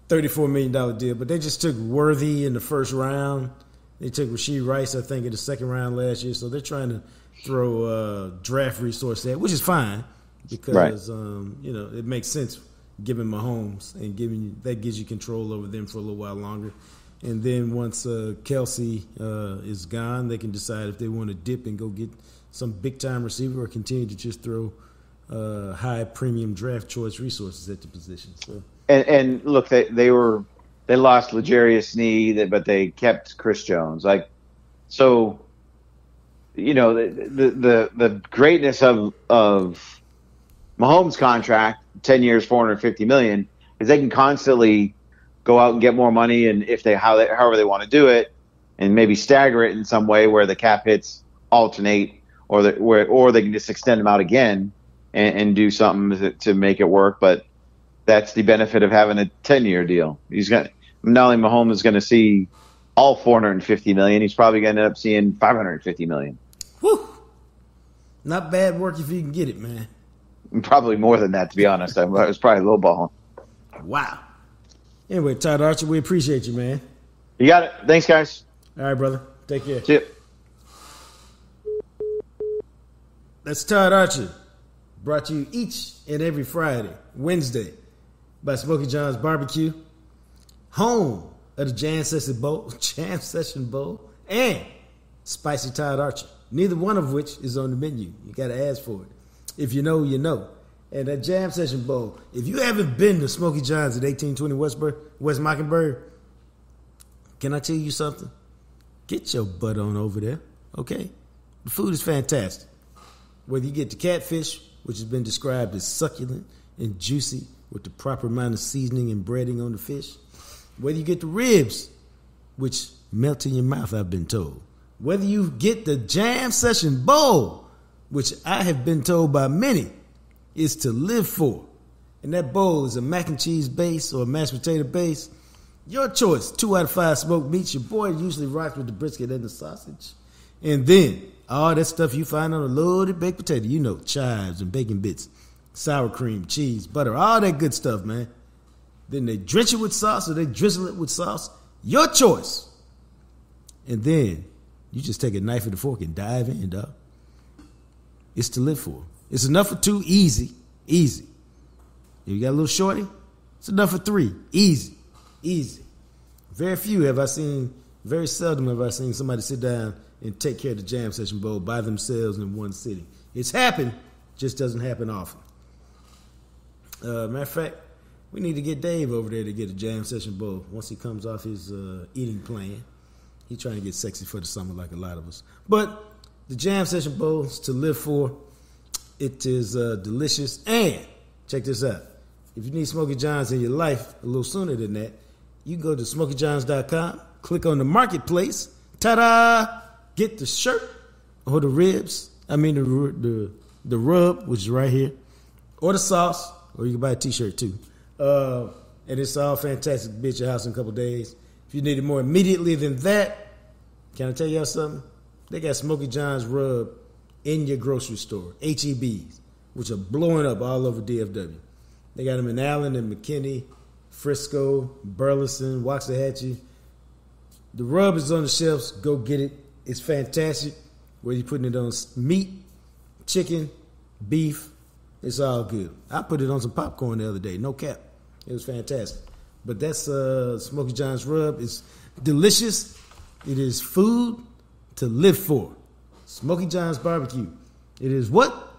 [SPEAKER 1] $34 million deal. But they just took Worthy in the first round. They took Rashee Rice, I think, in the second round last year. So they're trying to throw draft resource there, which is fine because, it makes sense given Mahomes and that gives you control over them for a little while longer. And then once Kelsey is gone, they can decide if they want to dip and go get some big-time receiver or continue to just throw high premium draft choice resources at the position. So.
[SPEAKER 3] And look, they lost L'Jarius Sneed, but they kept Chris Jones. The greatness of Mahomes' contract, 10 years, $450 million, is they can constantly go out and get more money, and however they want to do it, and maybe stagger it in some way where the cap hits alternate, or they can just extend them out again and do something to make it work. But that's the benefit of having a 10-year deal. Not only Mahomes is going to see all $450 million, he's probably going to end up seeing $550 million.
[SPEAKER 1] Whew. Not bad work if you can get it, man.
[SPEAKER 3] Probably more than that, to be honest. I was probably lowballing.
[SPEAKER 1] Wow. Anyway, Todd Archer, we appreciate you, man.
[SPEAKER 3] You got it. Thanks, guys.
[SPEAKER 1] All right, brother. Take care.
[SPEAKER 3] See you.
[SPEAKER 1] That's Todd Archer, brought to you each and every Friday, Wednesday, by Smokey John's Barbecue, home of the Jam Session Bowl, and Spicy Todd Archer. Neither one of which is on the menu. You got to ask for it. If you know, you know. And that Jam Session Bowl, if you haven't been to Smokey John's at 1820 West Mockingbird, can I tell you something? Get your butt on over there, okay? The food is fantastic. Whether you get the catfish, which has been described as succulent and juicy with the proper amount of seasoning and breading on the fish. Whether you get the ribs, which melt in your mouth, I've been told. Whether you get the Jam Session Bowl, which I have been told by many is to live for. And that bowl is a mac and cheese base or a mashed potato base. Your choice. 2 out of 5 smoked meats. Your boy usually rocks with the brisket and the sausage. And then all that stuff you find on a loaded baked potato. You know, chives and bacon bits, sour cream, cheese, butter, all that good stuff, man. Then they drench it with sauce or they drizzle it with sauce. Your choice. And then you just take a knife and a fork and dive in, dog. It's to live for. It's enough for 2, easy. If you got a little shorty, it's enough for 3, easy. Very seldom have I seen somebody sit down and take care of the Jam Session Bowl by themselves in one sitting. It's happened, just doesn't happen often. Matter of fact, we need to get Dave over there to get a Jam Session Bowl once he comes off his eating plan. He's trying to get sexy for the summer like a lot of us. But the Jam Session Bowl is to live for. It is delicious. And check this out. If you need Smokey John's in your life a little sooner than that, you can go to SmokeyJohns.com, click on the marketplace, ta-da! Get the shirt or the ribs. I mean the rub, which is right here, or the sauce, or you can buy a T-shirt too. And it's all fantastic. Be at your house in a couple days. If you need it more immediately than that, can I tell y'all something? They got Smokey John's rub in your grocery store, HEBs, which are blowing up all over DFW. They got them in Allen and McKinney, Frisco, Burleson, Waxahachie. The rub is on the shelves. Go get it. It's fantastic. Whether you're putting it on meat, chicken, beef, it's all good. I put it on some popcorn the other day. No cap. It was fantastic. But that's Smokey John's rub. It's delicious. It is food to live for. Smokey John's Barbecue. It is what?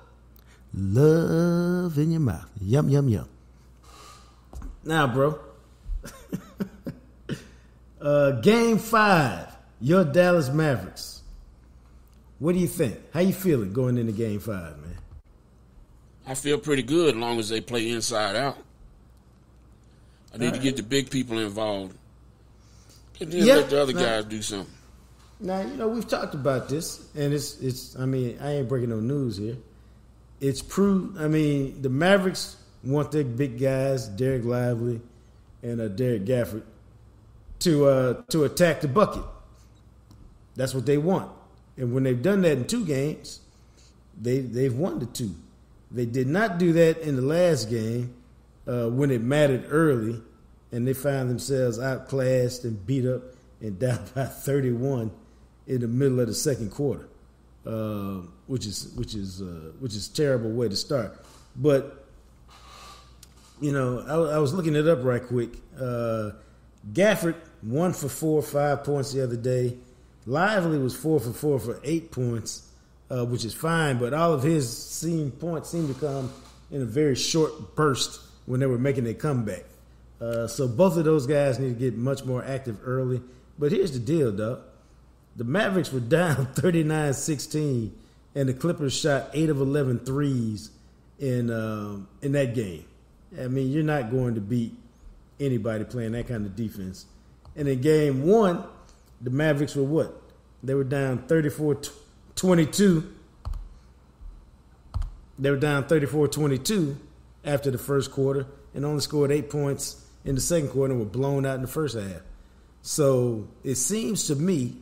[SPEAKER 1] Love in your mouth. Yum, yum, yum. Now, bro. Game 5. Your Dallas Mavericks. What do you think? How you feeling going into Game 5, man?
[SPEAKER 2] I feel pretty good as long as they play inside out. I need to get the big people involved. And then let the other guys do something.
[SPEAKER 1] Now, we've talked about this, and it's. I mean, I ain't breaking no news here. It's the Mavericks want their big guys, Derek Lively and Derek Gafford, to attack the bucket. That's what they want. And when they've done that in 2 games, they've won the 2. They did not do that in the last game when it mattered early, and they found themselves outclassed and beat up and down by 31 in the middle of the second quarter, which is a terrible way to start. But I was looking it up right quick. Gafford 1 for 4, 5 points the other day. Lively was 4 for 4 for 8 points, which is fine. But all of his points seemed to come in a very short burst when they were making their comeback. So both of those guys need to get much more active early. But here's the deal, dog. The Mavericks were down 39-16, and the Clippers shot 8 of 11 threes in that game. I mean, you're not going to beat anybody playing that kind of defense. And in Game 1, the Mavericks were what? They were down 34-22. They were down 34-22 after the first quarter and only scored 8 points in the second quarter and were blown out in the first half. So it seems to me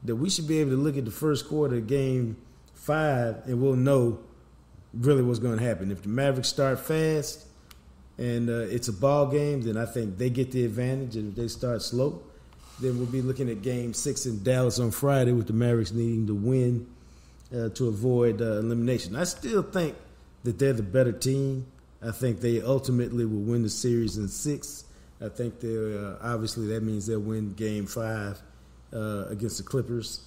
[SPEAKER 1] that we should be able to look at the first quarter of Game 5 and we'll know really what's going to happen. If the Mavericks start fast, and it's a ball game, then I think they get the advantage. And if they start slow, then we'll be looking at Game 6 in Dallas on Friday with the Mavericks needing to win to avoid elimination. I still think that they're the better team. I think they ultimately will win the series in 6. I think they're obviously that means they'll win Game 5 against the Clippers.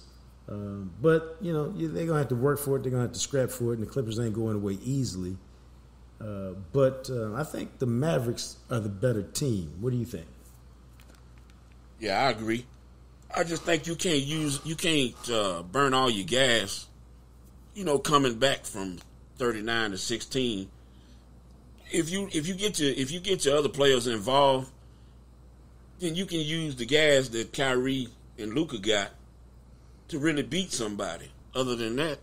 [SPEAKER 1] But, they're going to have to work for it. They're going to have to scrap for it, and the Clippers ain't going away easily. But I think the Mavericks are the better team. What do you think?
[SPEAKER 2] Yeah, I agree. I just think you can't burn all your gas, coming back from 39 to 16. If you get your other players involved, then you can use the gas that Kyrie and Luka got to really beat somebody. Other than that,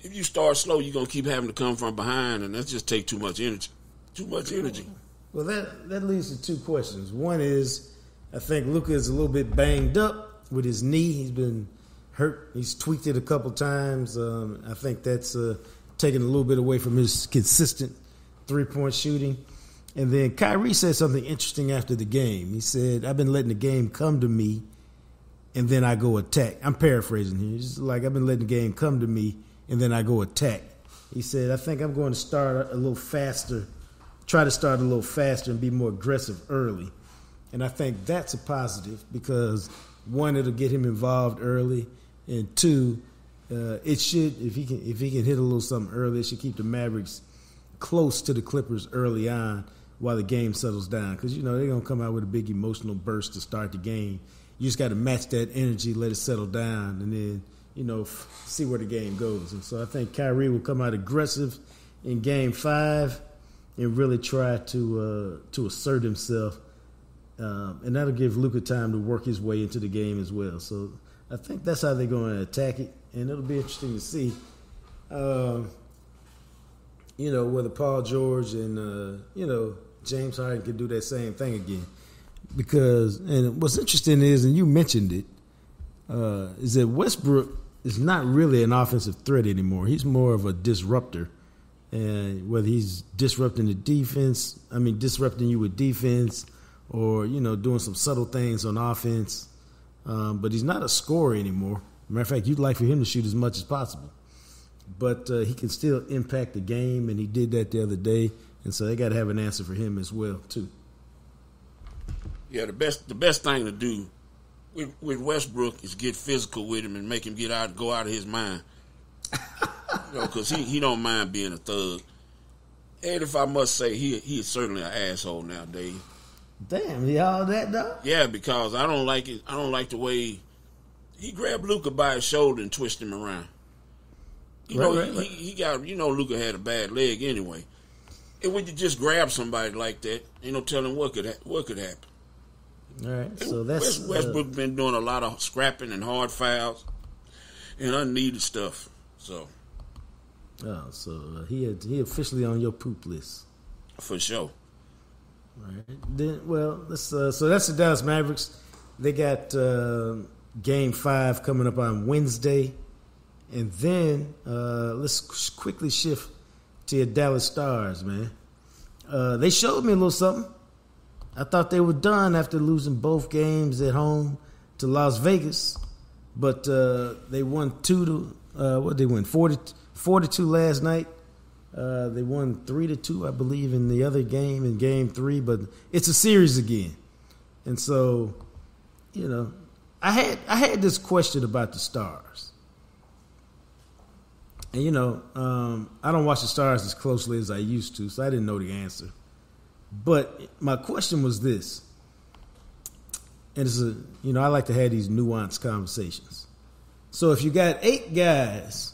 [SPEAKER 2] if you start slow, you're gonna keep having to come from behind, and that just take too much energy.
[SPEAKER 1] Well, that leads to 2 questions. One is, I think Luka is a little bit banged up with his knee. He's been hurt. He's tweaked it a couple times. I think that's taken a little bit away from his consistent 3-point shooting. And then Kyrie said something interesting after the game. He said, I've been letting the game come to me, and then I go attack. I'm paraphrasing here. It's like, I've been letting the game come to me, and then I go attack. He said, I think I'm going to start a little faster, try to start a little faster and be more aggressive early. And I think that's a positive because, 1, it'll get him involved early, and 2, it should, if he can hit a little something early, it should keep the Mavericks close to the Clippers early on while the game settles down. Because, they're going to come out with a big emotional burst to start the game. You just got to match that energy, let it settle down, and then, see where the game goes. And so I think Kyrie will come out aggressive in Game 5 and really try to assert himself. And that'll give Luka time to work his way into the game as well. So I think that's how they're going to attack it. And it'll be interesting to see, whether Paul George and, James Harden can do that same thing again. Because, and what's interesting is, and you mentioned it, is that Westbrook is not really an offensive threat anymore. He's more of a disruptor. And whether he's disrupting you with defense or, doing some subtle things on offense. But he's not a scorer anymore. Matter of fact, you'd like for him to shoot as much as possible. But he can still impact the game, and he did that the other day. And so they got to have an answer for him as well, too.
[SPEAKER 2] Yeah, the best thing to do with Westbrook is get physical with him and make him go out of his mind. Because he don't mind being a thug. And if I must say, he is certainly an asshole now, Dave.
[SPEAKER 1] Damn, he all that, though?
[SPEAKER 2] Yeah, because I don't like it. I don't like the way he grabbed Luka by his shoulder and twisted him around. Right. He got, Luka had a bad leg anyway. And when you just grab somebody like that, ain't no telling what could happen.
[SPEAKER 1] All right, so that's
[SPEAKER 2] Westbrook been doing a lot of scrapping and hard fouls and unneeded stuff. So,
[SPEAKER 1] he officially on your poop list
[SPEAKER 2] for sure.
[SPEAKER 1] All right, then let's. So that's the Dallas Mavericks. They got Game 5 coming up on Wednesday, and then let's quickly shift to your Dallas Stars, man. They showed me a little something. I thought they were done after losing both games at home to Las Vegas, but they won 4-2 last night. They won 3-2, I believe, in the other game, in Game 3. But it's a series again, and so I had this question about the Stars, and I don't watch the Stars as closely as I used to, so I didn't know the answer. But my question was this, and it's I like to have these nuanced conversations. So if you got 8 guys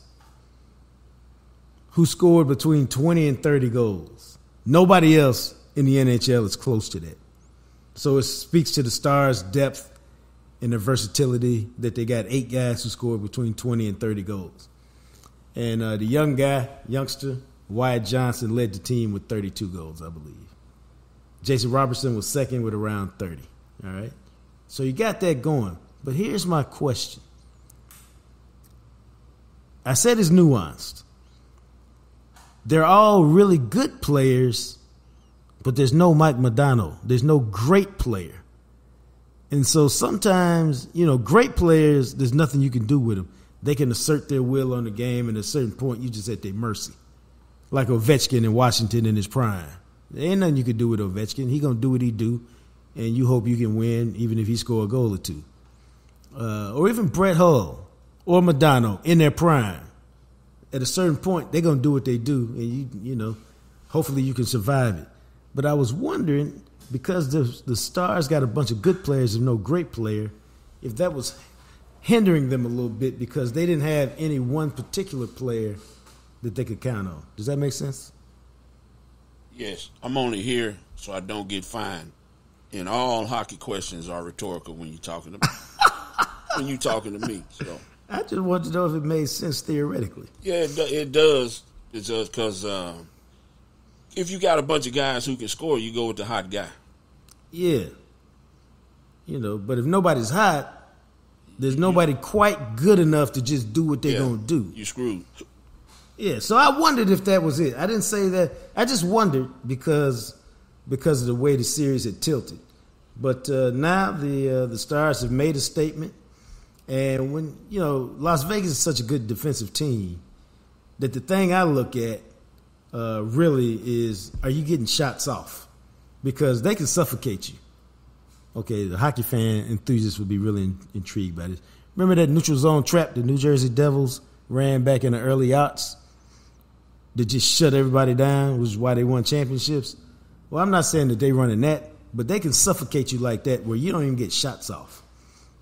[SPEAKER 1] who scored between 20 and 30 goals, nobody else in the NHL is close to that. So it speaks to the Stars' depth and their versatility that they got 8 guys who scored between 20 and 30 goals. And the youngster, Wyatt Johnson, led the team with 32 goals, I believe. Jason Robertson was second with around 30. All right? So you got that going. But here's my question. I said it's nuanced. They're all really good players, but there's no Mike Modano. There's no great player. And so sometimes, great players, there's nothing you can do with them. They can assert their will on the game, and at a certain point, you just at their mercy. Like Ovechkin in Washington in his prime. There ain't nothing you can do with Ovechkin. He going to do what he do, and you hope you can win even if he score a goal or two. Or even Brett Hull or Modano in their prime. At a certain point, they're going to do what they do, and hopefully you can survive it. But I was wondering, because the Stars got a bunch of good players and no great player, if that was hindering them a little bit because they didn't have any one particular player that they could count on. Does that make sense?
[SPEAKER 2] Yes. I'm only here so I don't get fined. And all hockey questions are rhetorical when you're talking to me. So
[SPEAKER 1] I just wanted to know if it made sense theoretically.
[SPEAKER 2] Yeah, it does. It's just because if you got a bunch of guys who can score, you go with the hot guy.
[SPEAKER 1] Yeah. But if nobody's hot, there's nobody quite good enough to just do what they're going to do.
[SPEAKER 2] You screwed.
[SPEAKER 1] Yeah, so I wondered if that was it. I didn't say that. I just wondered because of the way the series had tilted. But now the Stars have made a statement. And when, Las Vegas is such a good defensive team that the thing I look at really is, are you getting shots off? Because they can suffocate you. Okay, the hockey fan enthusiasts would be really intrigued by this. Remember that neutral zone trap the New Jersey Devils ran back in the early aughts that just shut everybody down, which is why they won championships? Well, I'm not saying that they running that, but they can suffocate you like that where you don't even get shots off.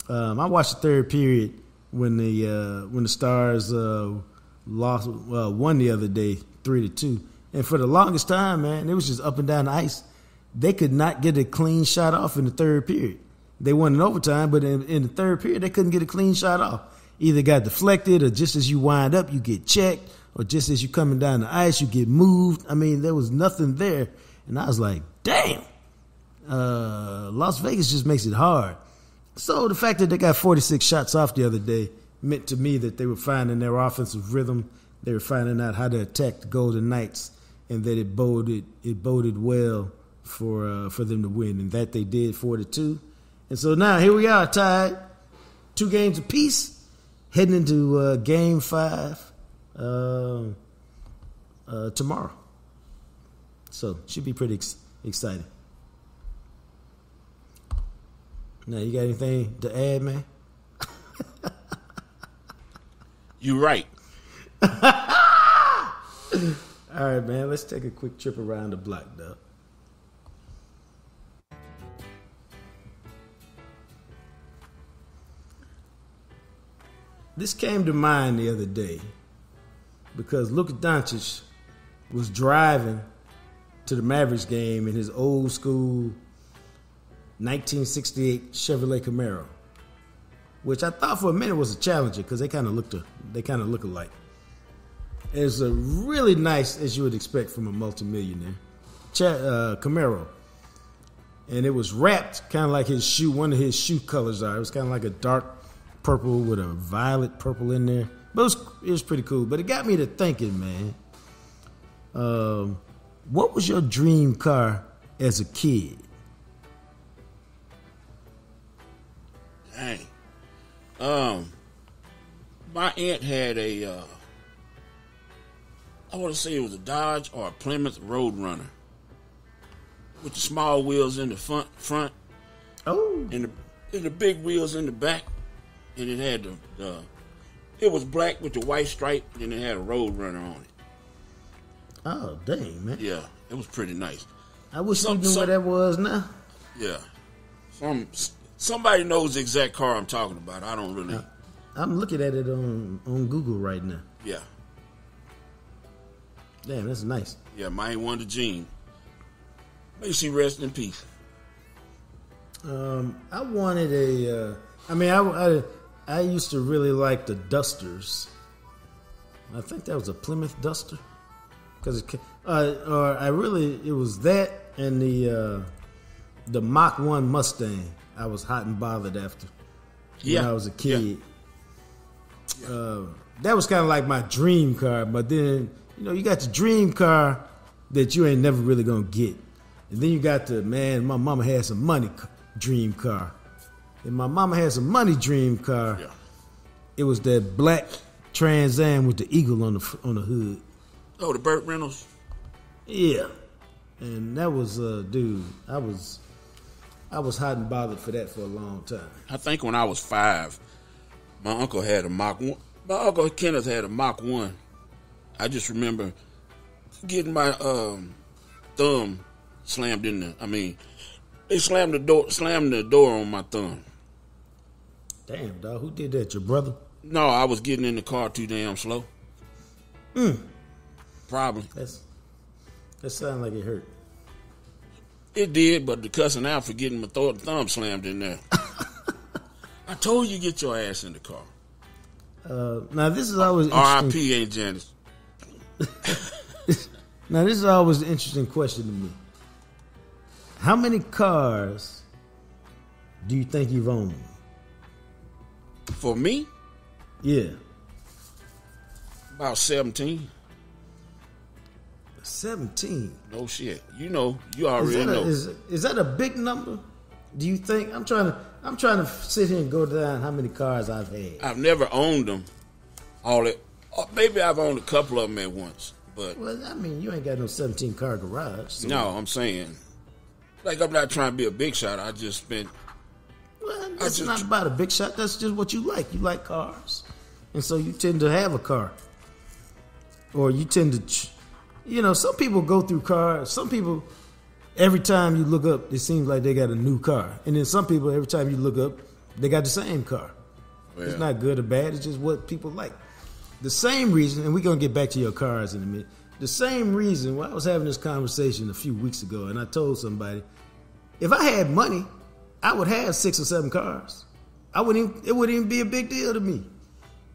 [SPEAKER 1] I watched the third period when the Stars won the other day 3-2, and for the longest time, man, it was just up and down the ice. They could not get a clean shot off in the third period. They won in overtime, but in the third period, they couldn't get a clean shot off. Either got deflected, or just as you wind up, you get checked, or just as you're coming down the ice, you get moved. I mean, there was nothing there. And I was like, damn, Las Vegas just makes it hard. So the fact that they got 46 shots off the other day meant to me that they were finding their offensive rhythm. They were finding out how to attack the Golden Knights, and that it boded well for them to win, and that they did 4-2. And so now here we are, tied 2 games apiece, heading into Game 5 tomorrow. So should be pretty exciting. Now, you got anything to add, man?
[SPEAKER 2] You right.
[SPEAKER 1] All right, man. Let's take a quick trip around the block, though. This came to mind the other day because Luka Doncic was driving to the Mavericks game in his old school 1968 Chevrolet Camaro, which I thought for a minute was a Challenger because they kind of look alike. It's a really nice, as you would expect from a multimillionaire, Camaro, and it was wrapped kind of like his shoe. One of his shoe colors are. It was kind of like a dark purple with a violet purple in there. But it was pretty cool. But it got me to thinking, man. What was your dream car as a kid?
[SPEAKER 2] Dang. My aunt had a, I want to say it was a Dodge or a Plymouth Roadrunner with the small wheels in the front.
[SPEAKER 1] Oh.
[SPEAKER 2] And the big wheels in the back. And it had it was black with the white stripe, and it had a Roadrunner on it.
[SPEAKER 1] Oh, dang, man.
[SPEAKER 2] Yeah, it was pretty nice.
[SPEAKER 1] I wish you knew where that was now.
[SPEAKER 2] Yeah. Somebody knows the exact car I'm talking about. I don't really.
[SPEAKER 1] I'm looking at it on Google right now.
[SPEAKER 2] Yeah.
[SPEAKER 1] Damn, that's nice.
[SPEAKER 2] Yeah, mine won the Gene. May she rest in peace.
[SPEAKER 1] I wanted I used to really like the Dusters. I think that was a Plymouth Duster, because it was that and the Mach 1 Mustang. I was hot and bothered after when I was a kid. Yeah. That was kind of like my dream car, but then you got your dream car that you ain't never really gonna get, And then you got the, man, my mama had some money dream car. And my mama had some money dream car.
[SPEAKER 2] Yeah.
[SPEAKER 1] It was that black Trans Am with the eagle on the hood.
[SPEAKER 2] Oh, the Burt Reynolds?
[SPEAKER 1] Yeah. And that was, dude, I was hot and bothered for that for a long time.
[SPEAKER 2] I think when I was 5, my uncle had a Mach 1. My uncle Kenneth had a Mach 1. I just remember getting my thumb slammed in there. I mean, they slammed the door on my thumb.
[SPEAKER 1] Damn, dog, who did that? Your brother?
[SPEAKER 2] No, I was getting in the car too damn slow. Probably.
[SPEAKER 1] That sounded like it hurt.
[SPEAKER 2] It did, but the cussing out for getting my thumb slammed in there. I told you get your ass in the car.
[SPEAKER 1] Now this is always interesting.
[SPEAKER 2] R.I.P. Aunt Janice.
[SPEAKER 1] Now this is always an interesting question to me. How many cars do you think you've owned?
[SPEAKER 2] For me?
[SPEAKER 1] Yeah.
[SPEAKER 2] About 17.
[SPEAKER 1] 17?
[SPEAKER 2] No shit. You know, you already know.
[SPEAKER 1] Is that a big number? Do you think? I'm trying to sit here and go down how many cars I've had.
[SPEAKER 2] I've never owned them. Maybe I've owned a couple of them at once. But
[SPEAKER 1] well, I mean, you ain't got no 17 car garage. So.
[SPEAKER 2] No, I'm saying, like, I'm not trying to be a big shot. I just spent.
[SPEAKER 1] Well, that's not about a big shot. That's just what you like. You like cars, and so you tend to have a car, or you tend to, some people go through cars. Some people, every time you look up, it seems like they got a new car, and then some people, every time you look up, they got the same car. Well, it's not good or bad. It's just what people like. The same reason, and we're going to get back to your cars in a minute. The same reason why I was having this conversation a few weeks ago, and I told somebody, if I had money, I would have 6 or 7 cars. It wouldn't even be a big deal to me.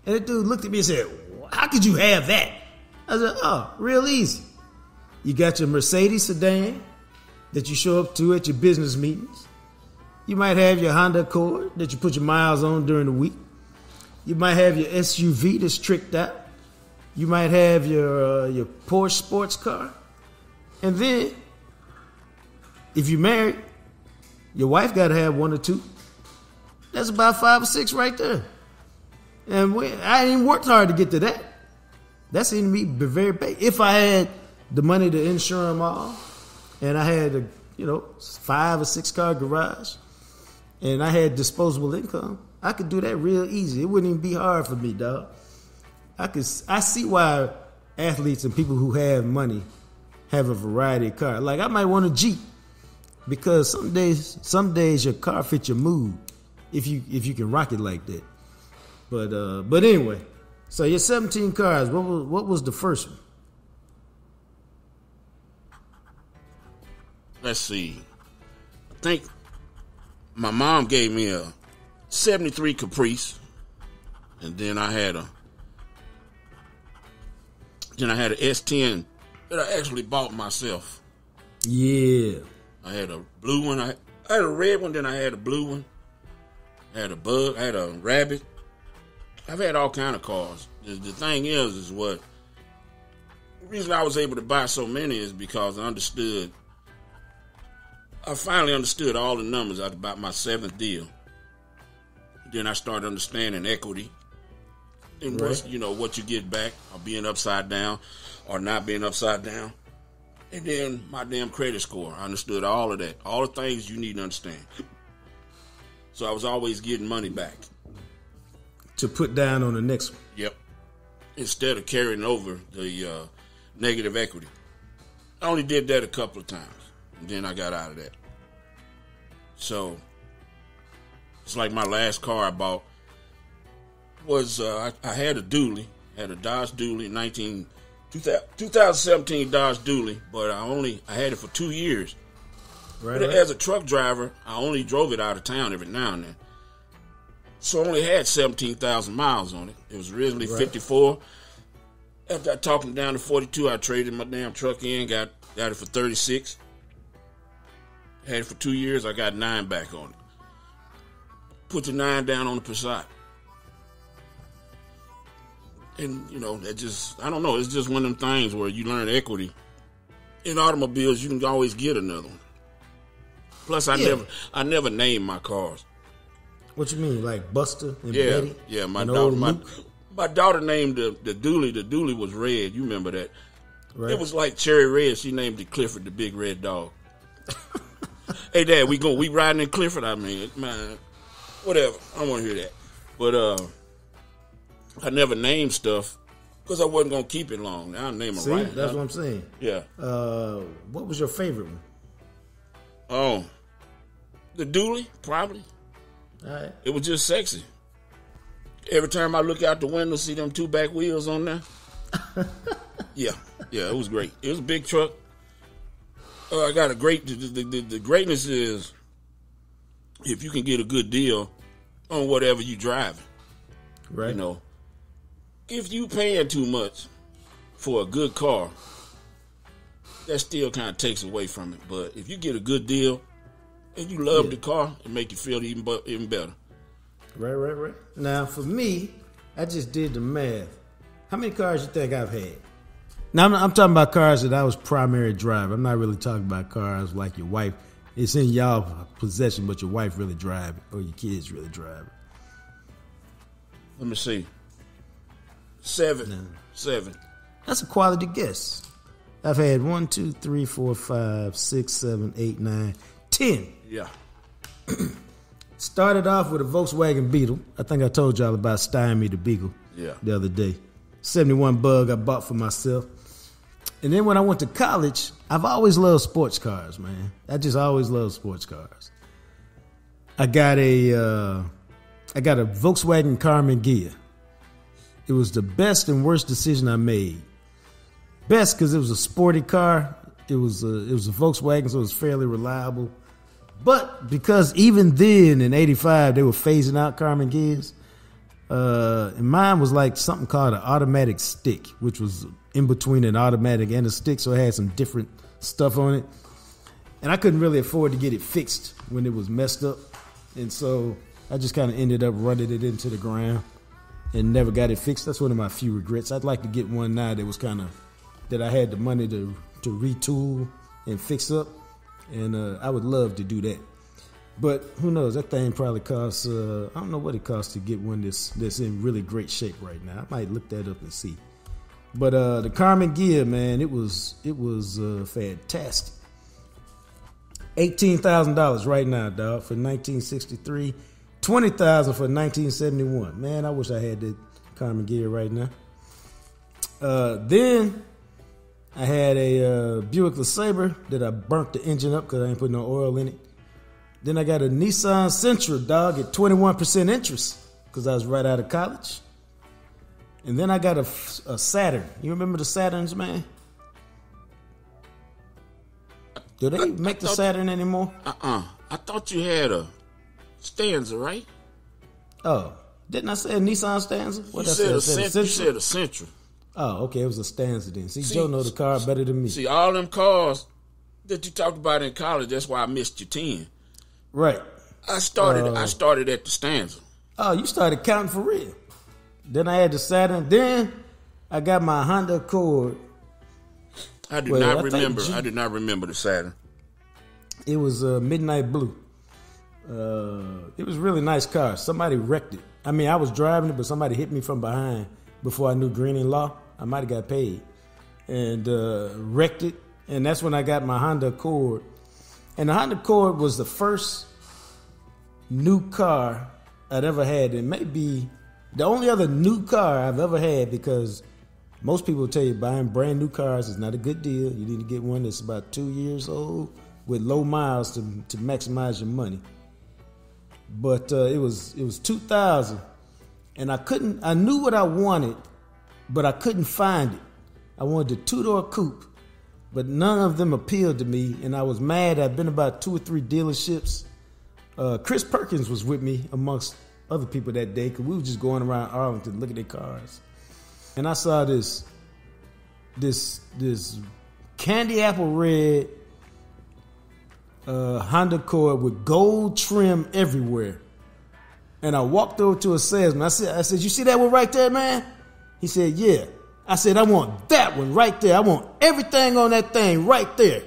[SPEAKER 1] And the dude looked at me and said, how could you have that? I said, oh, real easy. You got your Mercedes sedan that you show up to at your business meetings. You might have your Honda Accord that you put your miles on during the week. You might have your SUV that's tricked out. You might have your Porsche sports car. And then, if you're married, your wife got to have 1 or 2. That's about 5 or 6 right there. And I ain't worked hard to get to that. That seemed to me very big. If I had the money to insure them all, and I had a 5 or 6 car garage, and I had disposable income, I could do that real easy. It wouldn't even be hard for me, dog. I see why athletes and people who have money have a variety of cars. Like, I might want a Jeep because some days your car fits your mood if you can rock it like that. But anyway, so your 17 cars. What was the first one?
[SPEAKER 2] Let's see. I think my mom gave me a 73 Caprice, and then I had an S10 that I actually bought myself.
[SPEAKER 1] Yeah.
[SPEAKER 2] I had a blue one. I had a red one, then I had a blue one. I had a bug. I had a rabbit. I've had all kind of cars. The thing is what the reason I was able to buy so many is because I finally understood all the numbers at about my 7th deal. Then I started understanding equity and what you get back, or being upside down or not being upside down. And then my damn credit score. I understood all of that. All the things you need to understand. So I was always getting money back.
[SPEAKER 1] To put down on the next one.
[SPEAKER 2] Yep. Instead of carrying over the negative equity. I only did that a couple of times. And then I got out of that. So it's like my last car I bought was, I had a dually. Had a Dodge Dually, 2017 Dodge Dually, but I had it for 2 years. Right. But as a truck driver, I only drove it out of town every now and then. So I only had 17,000 miles on it. It was originally 54. After I talked them down to 42, I traded my damn truck in, got it for 36. Had it for 2 years, I got 9 back on it. Put the 9 down on the Passat. And, that just, I don't know, it's just one of them things where you learn equity. In automobiles, you can always get another one. Plus, I never named my cars.
[SPEAKER 1] What you mean, like Buster and
[SPEAKER 2] Yeah,
[SPEAKER 1] Betty?
[SPEAKER 2] yeah. My
[SPEAKER 1] and
[SPEAKER 2] daughter,
[SPEAKER 1] old Luke?
[SPEAKER 2] my daughter named the Dooley. The Dooley was red. You remember that?
[SPEAKER 1] Right.
[SPEAKER 2] It was like cherry red. She named it Clifford, the big red dog. Hey, Dad, we riding in Clifford. I mean, man, whatever. I don't want to hear that. But I never named stuff because I wasn't gonna keep it long. I'll name it right.
[SPEAKER 1] That's what I'm saying.
[SPEAKER 2] Yeah.
[SPEAKER 1] What was your favorite one?
[SPEAKER 2] Oh, the Dooley, probably.
[SPEAKER 1] All right.
[SPEAKER 2] It was just sexy. Every time I look out the window, see them two back wheels on there. Yeah, it was great. It was a big truck. I got a great. The greatness is if you can get a good deal on whatever you driving.
[SPEAKER 1] Right.
[SPEAKER 2] You know, if you paying too much for a good car, that still kind of takes away from it. But if you get a good deal and you love the car, it make you feel even better.
[SPEAKER 1] Right. Now, for me, I just did the math. How many cars you think I've had? Now, I'm talking about cars that I was primary driver. I'm not really talking about cars like your wife. It's in y'all possession, but your wife really drive it, or your kids really drive it.
[SPEAKER 2] Let me see. Seven.
[SPEAKER 1] That's a quality guess. I've had 1, 2, 3, 4, 5, 6, 7, 8, 9, 10.
[SPEAKER 2] Yeah.
[SPEAKER 1] Started off with a Volkswagen Beetle. I think I told y'all about Stymie the Beagle the other day. 71 Bug I bought for myself. And then when I went to college, I've always loved sports cars, man. I just always loved sports cars. I got a Volkswagen Carmen Ghia. It was the best and worst decision I made. Best because it was a sporty car. It was a Volkswagen, so it was fairly reliable. But because even then in '85 they were phasing out Carmen Ghias, and mine was like something called an automatic stick, which was in between an automatic and a stick, so it had some different stuff on it. And I couldn't really afford to get it fixed when it was messed up, and so I just kind of ended up running it into the ground and never got it fixed. That's one of my few regrets. I'd like to get one now that I had the money to retool and fix up, and I would love to do that. But who knows? That thing probably costs, I don't know what it costs to get one that's in really great shape right now. I might look that up and see. But the Carmen Ghia, man, it was fantastic. $18,000 right now, dog, for 1963. $20,000 for 1971. Man, I wish I had that Carmen Ghia right now. Then I had a Buick LeSabre that I burnt the engine up because I ain't put no oil in it. Then I got a Nissan Sentra, dog, at 21% interest because I was right out of college. And then I got a Saturn. You remember the Saturns, man? Do they make the Saturn anymore?
[SPEAKER 2] I thought you had a Stanza, right?
[SPEAKER 1] Oh, didn't I say a Nissan Stanza?
[SPEAKER 2] What you said a Sentra.
[SPEAKER 1] Oh, okay, it was a Stanza then. See, Joe know the car better than me.
[SPEAKER 2] See, all them cars that you talked about in college, that's why I missed your 10.
[SPEAKER 1] Right.
[SPEAKER 2] I started at the Stanza.
[SPEAKER 1] Oh, you started counting for real. Then I had the Saturn. Then I got my Honda Accord.
[SPEAKER 2] I did not remember the Saturn.
[SPEAKER 1] It was midnight blue. It was a really nice car. Somebody wrecked it. I mean, I was driving it, but somebody hit me from behind before I knew green and law. I might have got paid. And wrecked it. And that's when I got my Honda Accord. And the Honda Accord was the first new car I'd ever had. It may be the only other new car I've ever had, because most people tell you buying brand new cars is not a good deal. You need to get one that's about 2 years old with low miles to maximize your money. But it was 2000, and I knew what I wanted, but I couldn't find it. I wanted the two-door coupe, but none of them appealed to me, and I was mad. I'd been about 2 or 3 dealerships. Chris Perkins was with me amongst other people that day, because we were just going around Arlington looking at cars. And I saw this candy apple red Honda Accord with gold trim everywhere. And I walked over to a salesman. I said, you see that one right there, man? He said, yeah. I said, I want that one right there. I want everything on that thing right there.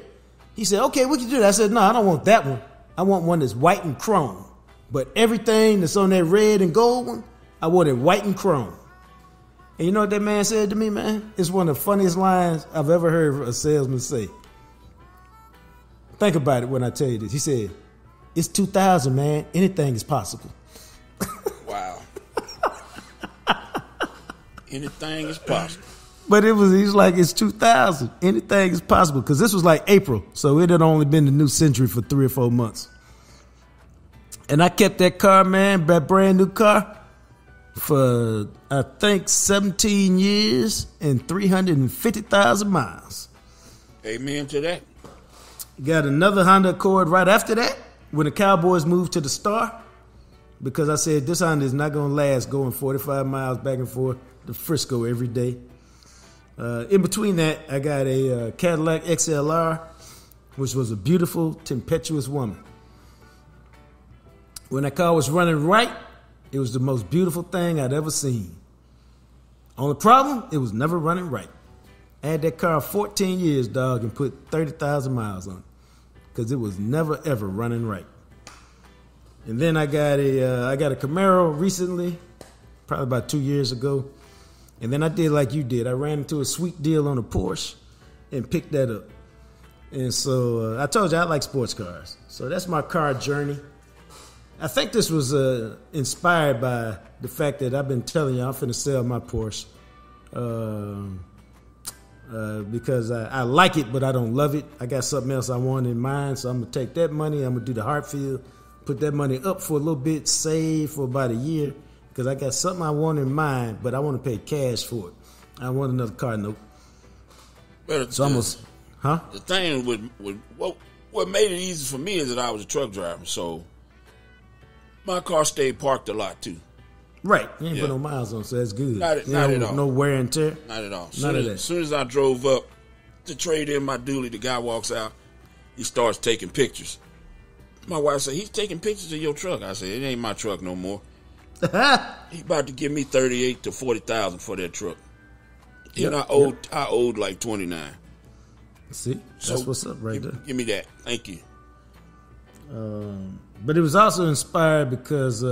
[SPEAKER 1] He said, okay, we can do that. I said, no, I don't want that one. I want one that's white and chrome. But everything that's on that red and gold one, I want it white and chrome. And you know what that man said to me, man? It's one of the funniest lines I've ever heard a salesman say. Think about it when I tell you this. He said, it's 2000, man. Anything is possible.
[SPEAKER 2] Wow. Anything is possible.
[SPEAKER 1] But he's like, it's 2000. Anything is possible. Because this was like April. So it had only been the new century for 3 or 4 months. And I kept that car, man, that brand new car, for, I think, 17 years and 350,000 miles.
[SPEAKER 2] Amen to that.
[SPEAKER 1] Got another Honda Accord right after that when the Cowboys moved to the Star. Because I said, this Honda is not going to last going 45 miles back and forth to Frisco every day. In between that, I got a Cadillac XLR, which was a beautiful, tempestuous woman. When that car was running right, it was the most beautiful thing I'd ever seen. Only problem, it was never running right. I had that car 14 years, dog, and put 30,000 miles on it because it was never, ever running right. And then I got a Camaro recently, probably about 2 years ago. And then I did like you did. I ran into a sweet deal on a Porsche and picked that up. And so I told you I like sports cars. So that's my car journey. I think this was inspired by the fact that I've been telling you I'm finna sell my Porsche because I like it, but I don't love it. I got something else I want in mind, so I'm going to take that money. I'm going to do the Hartfield, put that money up for a little bit, save for about a year, because I got something I want in mind, but I want to pay cash for it. I want another car note.
[SPEAKER 2] But
[SPEAKER 1] so almost, huh?
[SPEAKER 2] The thing with what made it easy for me is that I was a truck driver, so my car stayed parked a lot too.
[SPEAKER 1] Right, you ain't put no miles on, so that's good.
[SPEAKER 2] Not at all.
[SPEAKER 1] No wear and tear.
[SPEAKER 2] Not at all.
[SPEAKER 1] None of that.
[SPEAKER 2] As soon as I drove up to trade in my dually, the guy walks out. He starts taking pictures. My wife said, "He's taking pictures of your truck." I said, "It ain't my truck no more." He about to give me $38,000 to $40,000 for that truck. And I owed like $29,000.
[SPEAKER 1] See, that's what's up right there.
[SPEAKER 2] Give me that. Thank you.
[SPEAKER 1] But it was also inspired because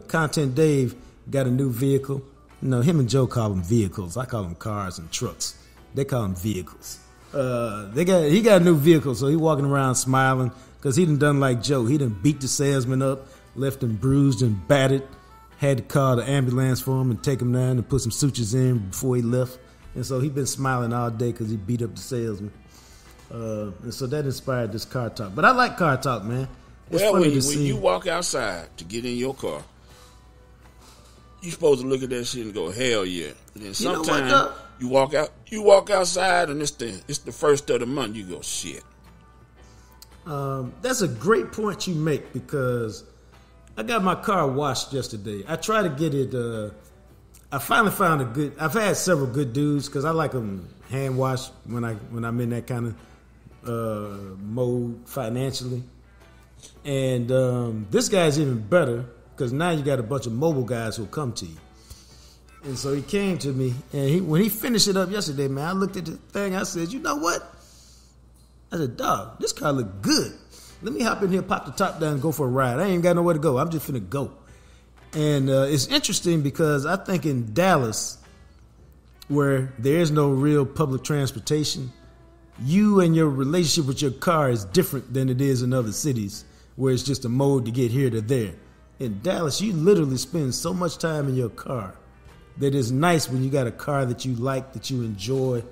[SPEAKER 1] Content Dave got a new vehicle. You know, him and Joe call them vehicles. I call them cars and trucks. They call them vehicles. He got a new vehicle, so he walking around smiling because he done like Joe. He done beat the salesman up, left him bruised and battered, had to call the ambulance for him and take him down and put some sutures in before he left. And so he been smiling all day because he beat up the salesman. And so that inspired this car talk. But I like car talk, man. It's funny to see.
[SPEAKER 2] When you walk outside to get in your car, you're supposed to look at that shit and go, hell yeah. And then sometimes you walk outside and it's the first of the month, you go, shit.
[SPEAKER 1] That's a great point you make because I got my car washed yesterday. I try to get it, I finally found I've had several good dudes because I like them hand washed when I'm in that kind of mode financially. And this guy's even better because now you got a bunch of mobile guys who'll come to you. And so he came to me, and when he finished it up yesterday, man, I looked at the thing. I said, you know what? I said, dog, this car look good. Let me hop in here, pop the top down, and go for a ride. I ain't got nowhere to go. I'm just finna go. And it's interesting because I think in Dallas, where there is no real public transportation, you and your relationship with your car is different than it is in other cities where it's just a mode to get here to there. In Dallas, you literally spend so much time in your car that it's nice when you got a car that you like, that you enjoy,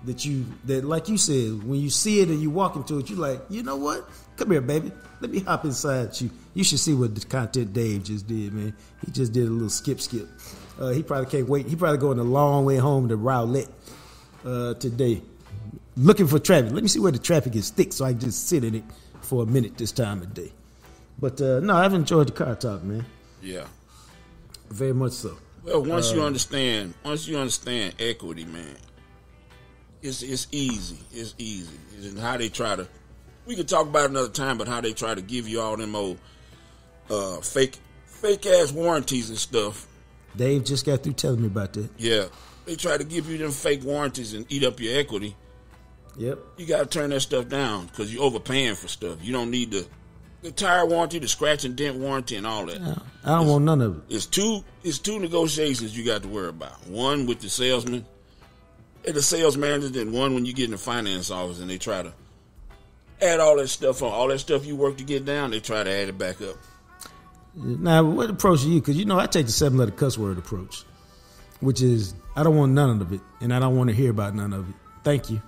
[SPEAKER 1] that like you said, when you see it and you walk into it, you're like, you know what? Come here, baby. Let me hop inside you. You should see what the Content Dave just did, man. He just did a little skip. He probably can't wait. He probably going a long way home to Rowlett today. Looking for traffic. Let me see where the traffic is thick so I can just sit in it for a minute this time of day. But no, I've enjoyed the car talk, man.
[SPEAKER 2] Yeah.
[SPEAKER 1] Very much so.
[SPEAKER 2] Well, once you understand equity, man, it's easy. It's easy. It's how they try to, we could talk about it another time, but how they try to give you all them old fake ass warranties and stuff.
[SPEAKER 1] Dave just got through telling me about that.
[SPEAKER 2] Yeah. They try to give you them fake warranties and eat up your equity.
[SPEAKER 1] Yep.
[SPEAKER 2] You got to turn that stuff down because you're overpaying for stuff. You don't need to the tire warranty, the scratch and dent warranty, and all that.
[SPEAKER 1] I don't want none of it.
[SPEAKER 2] It's two negotiations you got to worry about. One with the salesman and the sales manager, and one when you get in the finance office and they try to add all that stuff on. All that stuff you work to get down, they try to add it back up.
[SPEAKER 1] Now, what approach are you? Because, I take the 7-letter cuss word approach, which is I don't want none of it, and I don't want to hear about none of it. Thank you.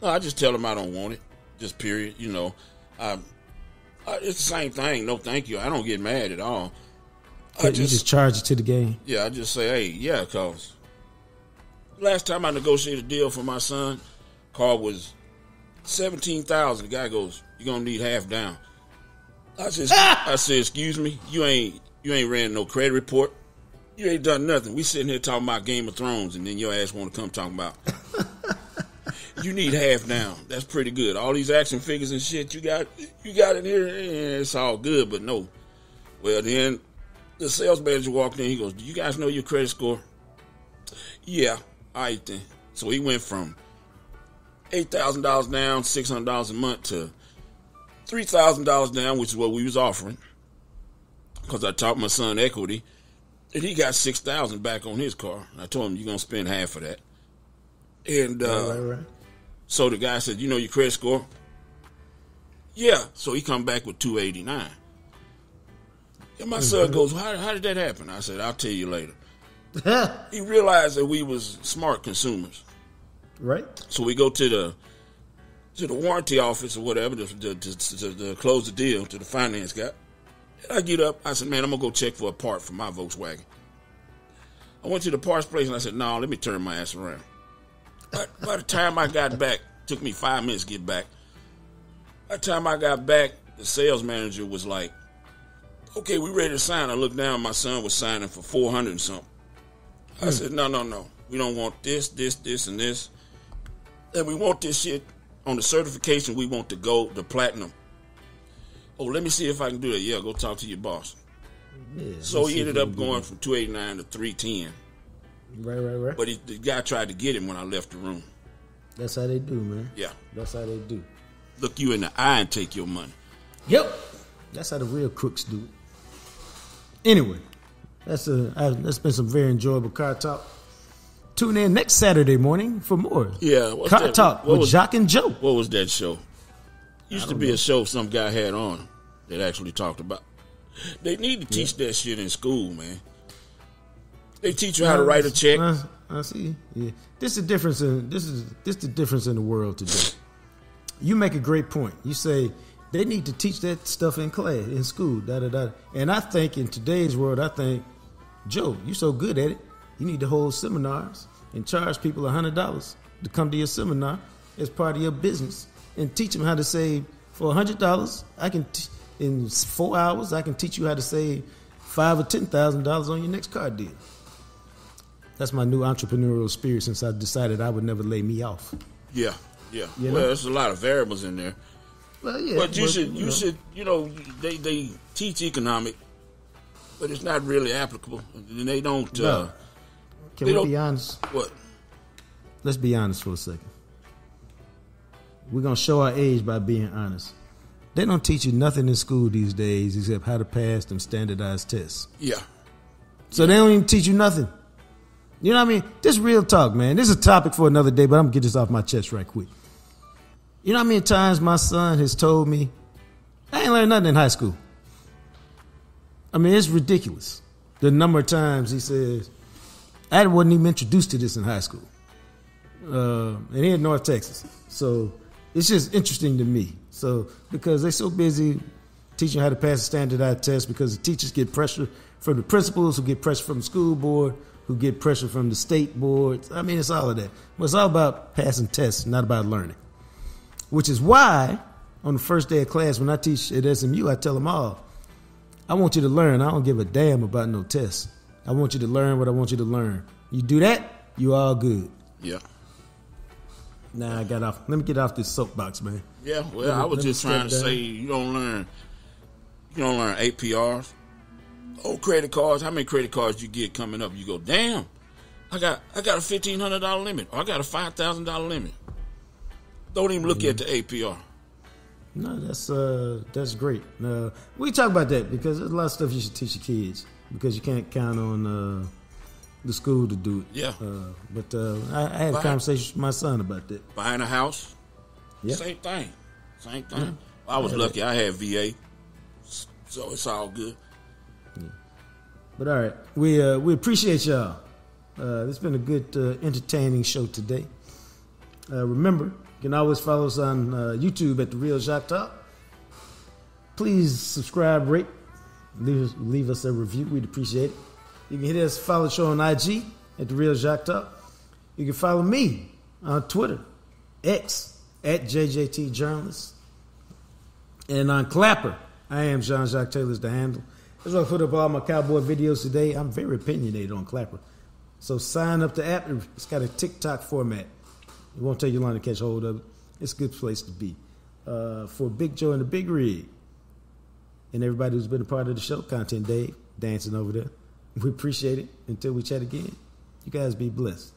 [SPEAKER 2] No, I just tell them I don't want it, just period. It's the same thing. No, thank you. I don't get mad at all.
[SPEAKER 1] You just charge it to the game.
[SPEAKER 2] Yeah, I just say, hey, yeah, because last time I negotiated a deal for my son, car was $17,000. The guy goes, "You're gonna need half down." I said, excuse me, you ain't ran no credit report. You ain't done nothing. We sitting here talking about Game of Thrones, and then your ass want to come talking about you need half down. That's pretty good. All these action figures and shit you got in here, it's all good, but no. Well, then the sales manager walked in. He goes, "Do you guys know your credit score?" Yeah, all right then. So he went from $8,000 down, $600 a month to $3,000 down, which is what we was offering, because I taught my son equity, and he got $6,000 back on his car. I told him, "You're gonna spend half of that." And
[SPEAKER 1] Right.
[SPEAKER 2] so the guy said, "You know your credit score?" Yeah. So he come back with 289. And my son goes, how did that happen? I said, "I'll tell you later." He realized that we was smart consumers.
[SPEAKER 1] Right.
[SPEAKER 2] So we go to the warranty office or whatever to close the deal, to the finance guy. And I get up. I said, "Man, I'm going to go check for a part for my Volkswagen." I went to the parts place and I said, "No, let me turn my ass around." By the time I got back, took me 5 minutes to get back. By the time I got back, the sales manager was like, "Okay, we ready to sign." I looked down. My son was signing for $400 and something. I said, No. We don't want this, and this. And we want this shit on the certification. We want the gold, the platinum. Oh, let me see if I can do that. Yeah, go talk to your boss.
[SPEAKER 1] Yeah,
[SPEAKER 2] So he ended up going from 289 to 310.
[SPEAKER 1] Right.
[SPEAKER 2] But the guy tried to get him when I left the room.
[SPEAKER 1] That's how they do, man.
[SPEAKER 2] Yeah.
[SPEAKER 1] That's how they do.
[SPEAKER 2] Look you in the eye and take your money.
[SPEAKER 1] Yep. That's how the real crooks do it. Anyway, that's been some very enjoyable car talk. Tune in next Saturday morning for more.
[SPEAKER 2] Yeah.
[SPEAKER 1] Car talk with Jacques and Joe.
[SPEAKER 2] What was that show? Used to be a show some guy had on that actually talked about. They need to teach that shit in school, man. They teach you how to write a check.
[SPEAKER 1] I see. Yeah. This is the difference in the world today. You make a great point. You say they need to teach that stuff in class, in school, And I think in today's world, Joe, you're so good at it, you need to hold seminars and charge people $100 to come to your seminar as part of your business and teach them how to save. For $100, in 4 hours, I can teach you how to save $5,000 or $10,000 on your next car deal. That's my new entrepreneurial spirit since I decided I would never lay me off.
[SPEAKER 2] Yeah.
[SPEAKER 1] You
[SPEAKER 2] Well,
[SPEAKER 1] know?
[SPEAKER 2] there's a lot of variables in there.
[SPEAKER 1] Well, yeah.
[SPEAKER 2] But you should, they teach economic, but it's not really applicable. And they don't.
[SPEAKER 1] No. Can we be honest?
[SPEAKER 2] What?
[SPEAKER 1] Let's be honest for a second. We're going to show our age by being honest. They don't teach you nothing in school these days except how to pass them standardized tests.
[SPEAKER 2] Yeah.
[SPEAKER 1] So they don't even teach you nothing. You know what I mean? This real talk, man. This is a topic for another day, but I'm going to get this off my chest right quick. You know how many times my son has told me, I ain't learned nothing in high school. I mean, it's ridiculous. The number of times he says, I wasn't even introduced to this in high school. And he in North Texas. So it's just interesting to me. So because they're so busy teaching how to pass a standardized test, because the teachers get pressure from the principals, who get pressure from the school board, who get pressure from the state boards. I mean, it's all of that. But it's all about passing tests, not about learning. Which is why on the first day of class, when I teach at SMU, I tell them all, I want you to learn. I don't give a damn about no tests. I want you to learn what I want you to learn. You do that, you all good.
[SPEAKER 2] Yeah.
[SPEAKER 1] Nah, I got off. Let me get off this soapbox, man.
[SPEAKER 2] Yeah, well, I was just trying to say you don't learn APRs. Oh, credit cards. How many credit cards you get coming up? You go, damn, I got a $1,500 limit, or I got a $5,000 limit. Don't even look at the APR.
[SPEAKER 1] No, that's great. We talk about that because there's a lot of stuff you should teach your kids because you can't count on the school to do it.
[SPEAKER 2] Yeah.
[SPEAKER 1] But I had a conversation with my son about that.
[SPEAKER 2] Buying a house, same thing. I was lucky. I had VA, so it's all good.
[SPEAKER 1] Yeah. But all right, we appreciate y'all. It's been a good, entertaining show today. Remember, you can always follow us on YouTube at The Real Jacques Talk. Please subscribe, rate, leave us a review. We'd appreciate it. You can hit us, follow the show on IG at The Real Jacques Talk. You can follow me on Twitter, X, at JJT Journalist. And on Clapper, I am Jean-Jacques Taylor's the handle. That's why I put up all my cowboy videos today. I'm very opinionated on Clapper. So sign up the app. It's got a TikTok format. It won't take you long to catch hold of it. It's a good place to be. For Big Joe and the Big Rig, and everybody who's been a part of the show, Content Dave, dancing over there. We appreciate it. Until we chat again, you guys be blessed.